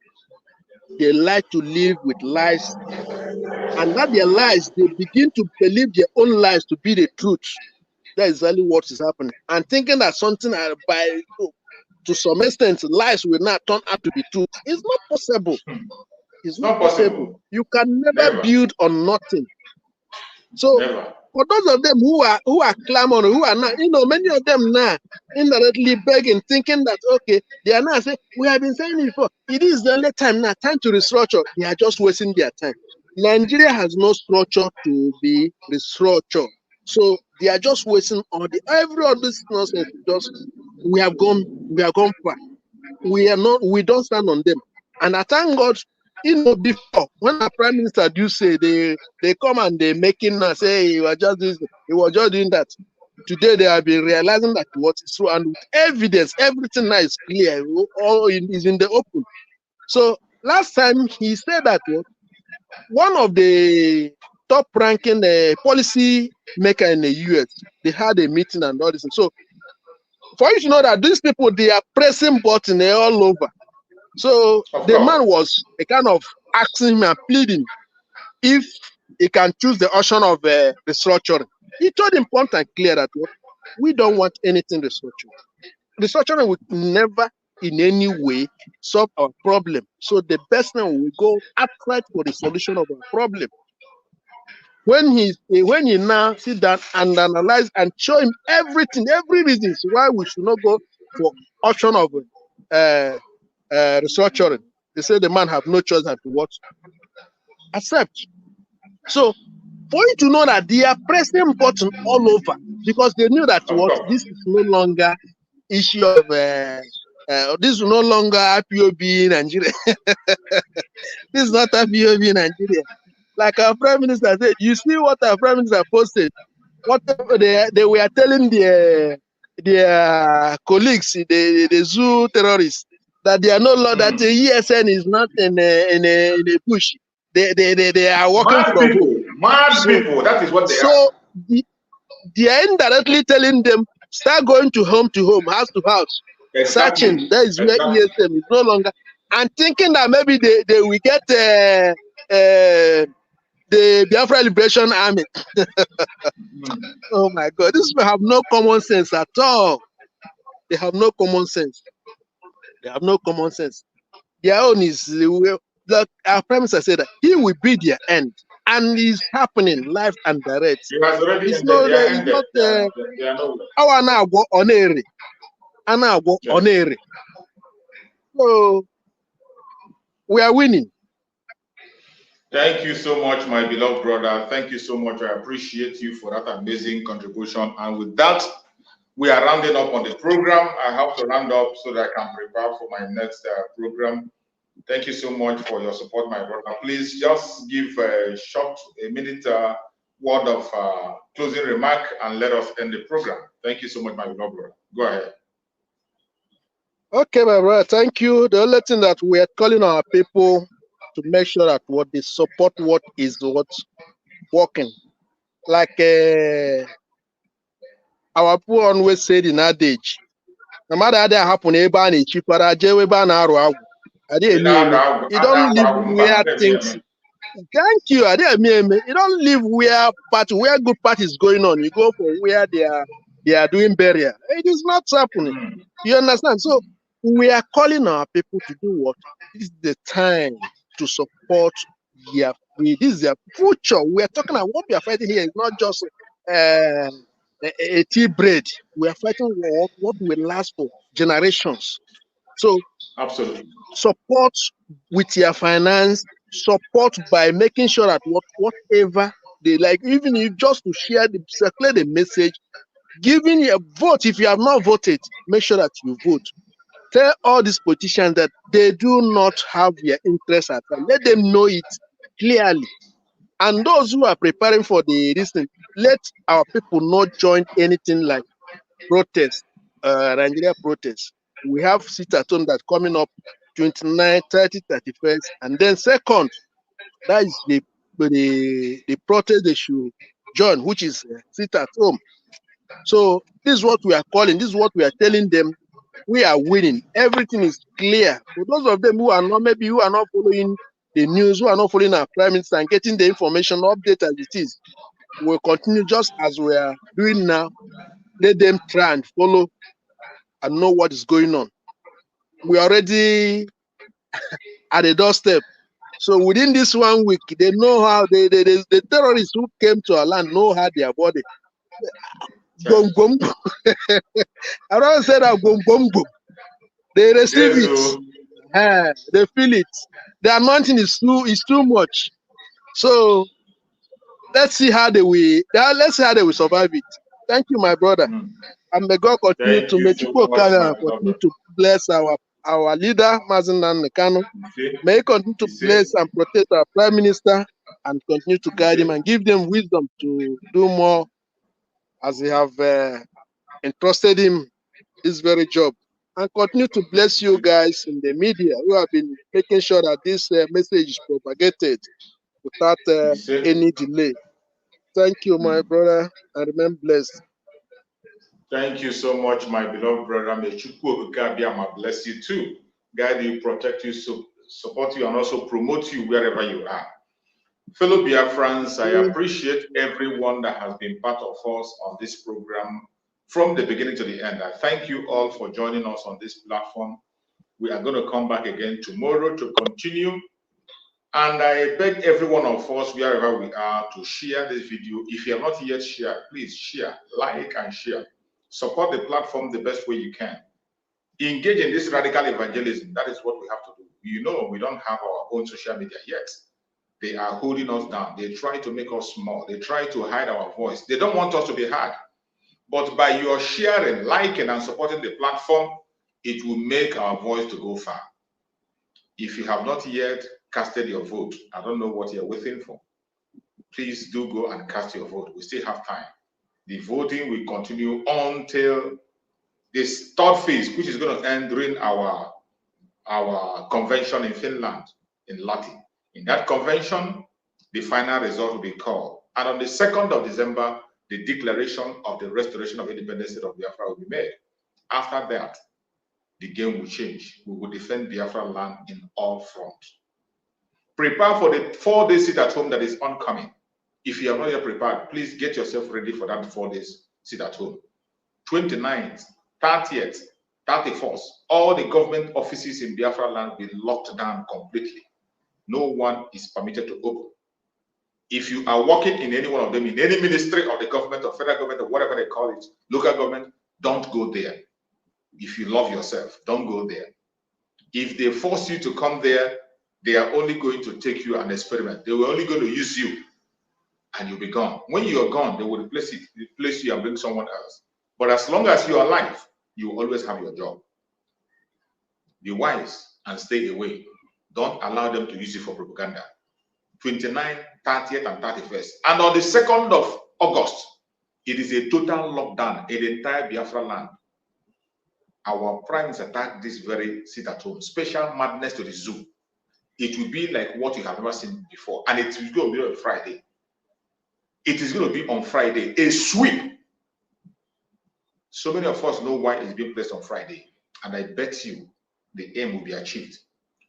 They like to live with lies, and that their lies, they begin to believe their own lies to be the truth. That is exactly what is happening. And thinking that something to some extent, lies will not turn out to be truth. It's not possible. It's not possible. You can never build on nothing. So for those of them who are clamoring, who are not, many of them now indirectly begging, thinking that okay, they are now saying, we have been saying it before. It is the only time now, time to restructure. They are just wasting their time. Nigeria has no structure to be restructured. So they are just wasting every other nonsense. We have gone far. We don't stand on them. And I thank God, before when the prime minister do say they come and they making us say he was just doing that. Today they have been realizing that what is true, and with evidence, everything now is clear. All is in the open. So last time he said that one of the top-ranking policy maker in the US, they had a meeting and all this. So for you to know that these people, they are pressing buttons all over. So the man was a kind of asking him and pleading if he can choose the option of restructuring. He told him point and clear that we don't want anything restructuring. Restructuring will never in any way solve our problem. So the best thing we go outright for the solution of our problem. When he now sit down and analyze and show him everything, every reason why we should not go for option of restructuring, they say the man have no choice than to what? Accept. So for you to know that they are pressing button all over, because they knew that this is no longer issue of this is no longer IPOB in Nigeria. This is not IPOB in Nigeria. Like our prime minister said, you see what our prime minister posted. What they were telling their colleagues, the zoo terrorists, that they are no longer that the ESN is not in a bush. They are working from home. Mad people, that is what they are. So they are indirectly telling them, start going to home, house to house, searching. That is where ESM is no longer. And thinking that maybe they will get the Biafra Liberation Army. Oh my God, these people have no common sense at all. They have no common sense. They have no common sense. Their own is like our Prime Minister said that he will be their end, and it's happening live and direct. It has already It's ended. not. They are It's ended. not. They are nowhere. Our now go on air. Yes. So we are winning. Thank you so much, my beloved brother. Thank you so much. I appreciate you for that amazing contribution. And with that, we are rounding up on the program. I have to round up so that I can prepare for my next program. Thank you so much for your support, my brother. Please just give a minute word of closing remark and let us end the program. Thank you so much, my beloved brother. Go ahead. Okay, my brother. Thank you. The only thing that we are calling our people to make sure that what they support what is what's working. Like our people always said in that age, no matter how that happen, you don't live where things. Thank you. You don't live where good party is going on. You go for where they are doing burial. It is not happening. You understand? So we are calling our people to do what? This is the time to support their free. This is their future. We are talking about what we are fighting here. It's not just a tea bread. We are fighting what will last for generations. So absolutely support with your finance, support by making sure that whatever they like, even if just to circulate the message, giving your vote. If you have not voted, make sure that you vote. Tell all these politicians that they do not have their interests at hand. Let them know it clearly. And those who are preparing for the listening, let our people not join anything like protest, Nigeria protest. We have sit-at-home that coming up 29, 30, 31st. And then second, that is the protest they should join, which is sit-at-home. So this is what we are calling, this is what we are telling them. We are winning. Everything is clear. For those of them who are not, maybe who are not following the news, who are not following our Prime Minister and getting the information update as it is, we'll continue just as we are doing now. Let them try and follow and know what is going on. We are already at the doorstep. So within this 1 week, they know how the terrorists who came to our land know how they are body. Boom, boom. I don't say that boom, boom, boom. They receive it. They feel it. The anointing is too much. So let's see how they will survive it. Thank you, my brother. And may God continue to make continue to bless our leader, Mazen Nekano. May he continue to bless and protect our Prime Minister and continue to guide him and give them wisdom to do more as they have entrusted him this very job. And continue to bless you guys in the media who have been making sure that this message is propagated without any delay. Thank you, my brother, and remain blessed. Thank you so much, my beloved brother. May Chukwu Obiama bless you too. Guide you, protect you, support you, and also promote you wherever you are. Fellow Biafrans, I appreciate everyone that has been part of us on this program from the beginning to the end. I thank you all for joining us on this platform. We are going to come back again tomorrow to continue. And I beg every one of us, wherever we are, to share this video. If you have not yet shared, please share, like, and share. Support the platform the best way you can. Engage in this radical evangelism. That is what we have to do. You know, we don't have our own social media yet. They are holding us down. They try to make us small. They try to hide our voice. They don't want us to be heard. But by your sharing, liking, and supporting the platform, it will make our voice to go far. If you have not yet casted your vote, I don't know what you're waiting for. Please do go and cast your vote. We still have time. The voting will continue until this third phase, which is going to end during our convention in Finland, in Lahti. In that convention, the final result will be called. And on the 2nd of December, the declaration of the restoration of independence state of Biafra will be made. After that, the game will change. We will defend Biafra land in all fronts. Prepare for the 4-day sit at home that is oncoming. If you are not yet prepared, please get yourself ready for that 4 days sit at home. 29th, 30th, 31st, all the government offices in Biafra land will be locked down completely. No one is permitted to open. If you are working in any one of them, in any ministry of the government or federal government or whatever they call it, local government, don't go there. If you love yourself, don't go there. If they force you to come there, they are only going to take you an experiment. They will only going to use you and you'll be gone. When you are gone, they will replace you and bring someone else. But as long as you are alive, you will always have your job. Be wise and stay away. Don't allow them to use you for propaganda. 29th, 30th, and 31st. And on the 2nd of August, it is a total lockdown in the entire Biafra land. Our primes attack this very sit at home. Special madness to the zoo. It will be like what you have never seen before. And it is going to be on Friday. It is going to be on Friday. A sweep. So many of us know why it's being placed on Friday. And I bet you the aim will be achieved.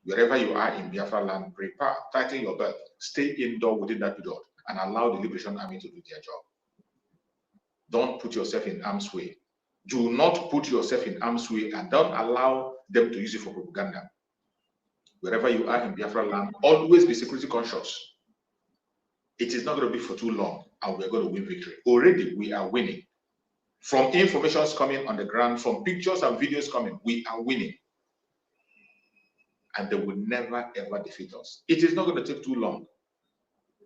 Wherever you are in Biafra land, prepare, tighten your belt, stay indoor within that period, and allow the Liberation Army to do their job. Don't put yourself in harm's way. Do not put yourself in harm's way and don't allow them to use it for propaganda. Wherever you are in Biafra land, always be security conscious. It is not going to be for too long, and we're going to win victory. Already, we are winning. From informations coming on the ground, from pictures and videos coming, we are winning. And they will never, ever defeat us. It is not going to take too long.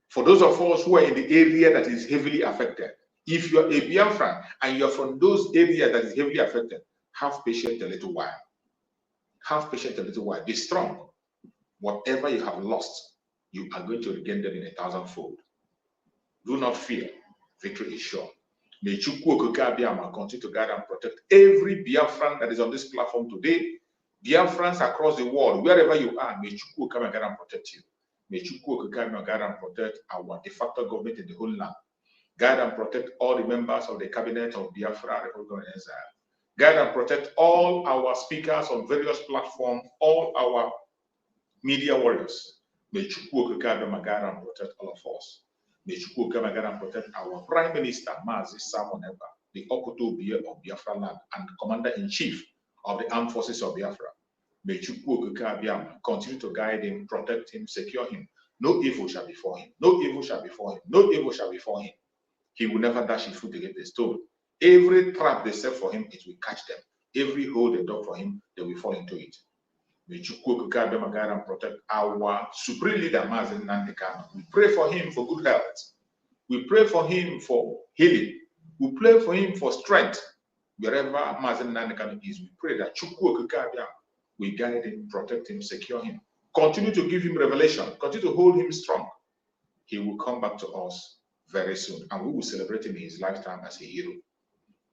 For those of us who are in the area that is heavily affected, if you are a Biafran and you are from those areas that is heavily affected, have patience a little while. Have patience a little while. Be strong. Whatever you have lost, you are going to regain them in 1,000-fold. Do not fear. Victory is sure. May Chukwu Okike Abiyama continue to guide and protect every Biafran that is on this platform today. Biafrans across the world, wherever you are, may Chukwu come and guide and protect you. May Chukwu come and guide and protect our de facto government in the whole land. Guide and protect all the members of the cabinet of Biafra Republic of Exile. Guide and protect all our speakers on various platforms, all our media warriors. May Chukwu come and guide and protect all of us. May Chukwu come and guide and protect our Prime Minister, Mazi Simon Ekpa, the Okoto Biye of Biafra land and Commander-in-Chief of the Armed Forces of Biafra. May Chukwu Okike Abiyama continue to guide him, protect him, secure him. No evil shall befall him. No evil shall befall him. No evil shall befall him. He will never dash his foot against a stone. Every trap they set for him, it will catch them. Every hole they dug for him, they will fall into it. May Chukwu Okike Abiyama guide and protect our supreme leader, Mazi Nnamdi Kanu. We pray for him for good health. We pray for him for healing. We pray for him for strength. Wherever Mazi Nnamdi Kanu is, we pray that Chukwu Okike Abiyama will guide him, protect him, secure him. Continue to give him revelation. Continue to hold him strong. He will come back to us very soon, and we will celebrate him in his lifetime as a hero.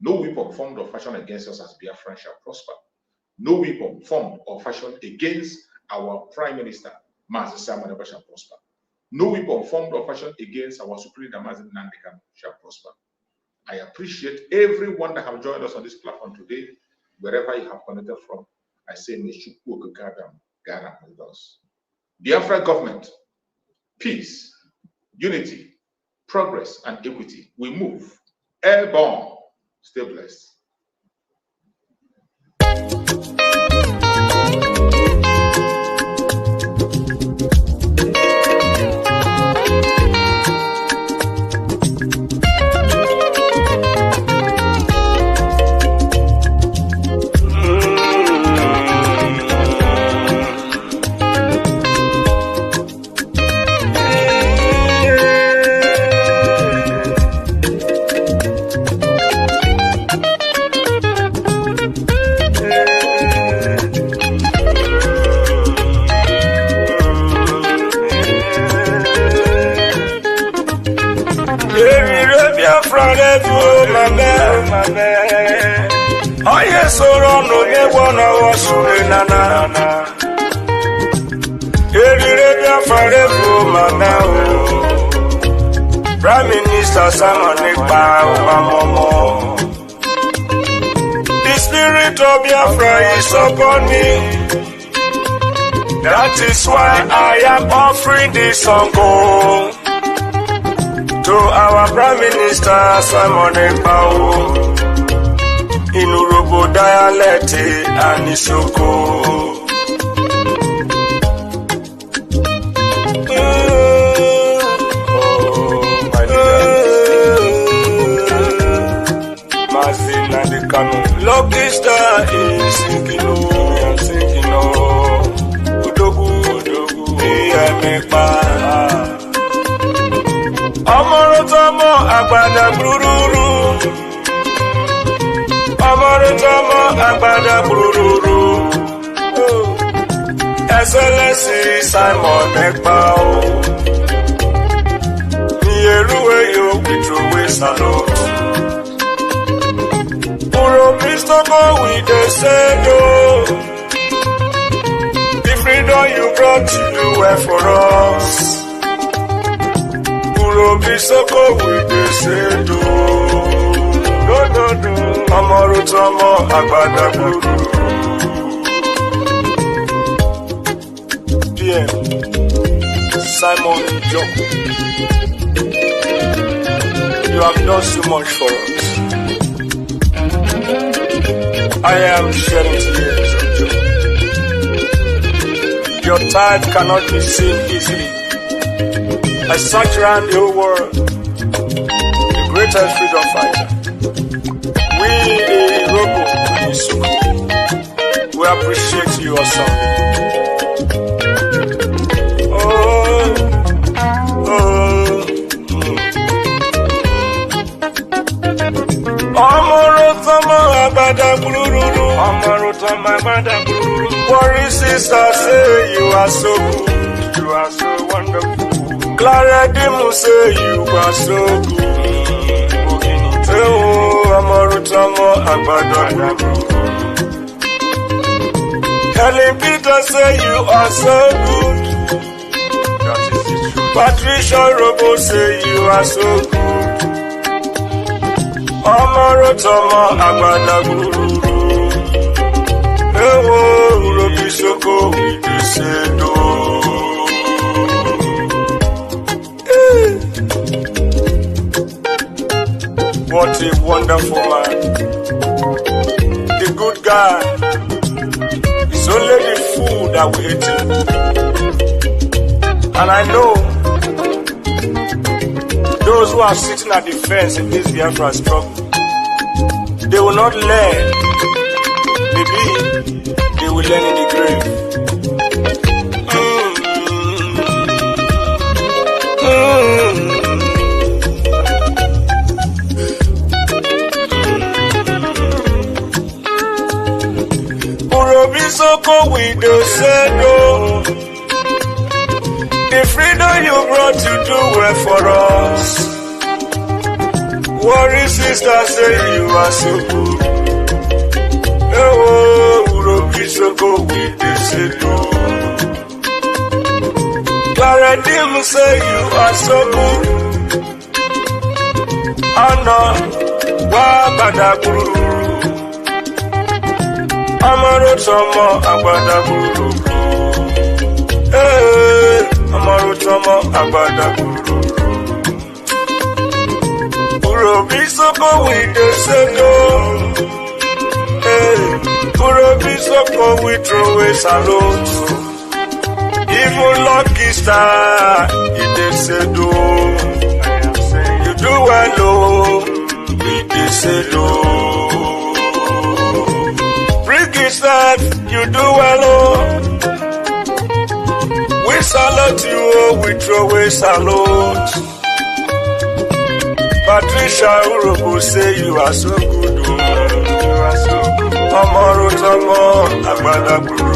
No weapon formed or fashioned against us as Biafran shall prosper. No weapon formed or fashioned against our Prime Minister, Mazi Simon Ekpa, shall prosper. No weapon formed or fashioned against our Supreme Leader, Mazi Nnamdi Kanu, shall prosper. I appreciate everyone that have joined us on this platform today, wherever you have connected from. I say, may Chukwu Okike Abiyama guide with us. Biafra government, peace, unity, progress, and equity. We move airborne. Stay blessed. Oye soro no yewo na wasure nana. Erire Biafra go mana o. Prime Minister Simon Ekpa Obamomo. The spirit of Biafra is upon me. That is why I am offering this song to our Prime Minister Simon Ekpawo in Urobo dialect and Isoko. Lucky star is sinking, I'm sinking, Udogu, Iyemekpa. Amorotomo agbada bururu. Amorotomo agbada bururu. Excellency Simon Ekpa. Nieruwe yo witruwe salon. Mr. with the Sedo. The freedom you brought to do well for us. Puro Bisoko with the Sedo. No. Amorutamo Agbada Guru. PM Simon Joe. You have done so much for us. I am shedding tears of joy. Your tithe cannot be seen easily. I search around the whole world, the greatest freedom fighter. We, the Robo and Isuku, we appreciate you awesome. Worry sister say you are so good, you are so wonderful. Clara Dimu say you are so good. Amorutamo Agbada. Helen Peter say you are so good. That is the truth. Patricia Robo say you are so good. Amorutamo Agbada Guru. Bisoko with the Sedo. What a wonderful man. The good guy. It's only the food that we hate him. And I know those who are sitting at the fence in this Biafra struggle, they will not learn. Maybe they will learn in the grave. Urobisoko with the Sedo. The freedom you brought to do well for us. Worry sister say you are so good. Urobisoko with the Sedo. Clara Dim say you are so good. Anna Wabada Guru. Amarotomo Agbada Guru. Amarotomo Agbada Guru. Urobisoko with the Sedo. Urobisoko with throw a salute. Even lucky star, it is Sedo. You do well, it is Sedo. That you do well, we salute you, we throw a salute. Patricia Urobo say you are so good, you are so good. Amaro Tomo Agbada Guru.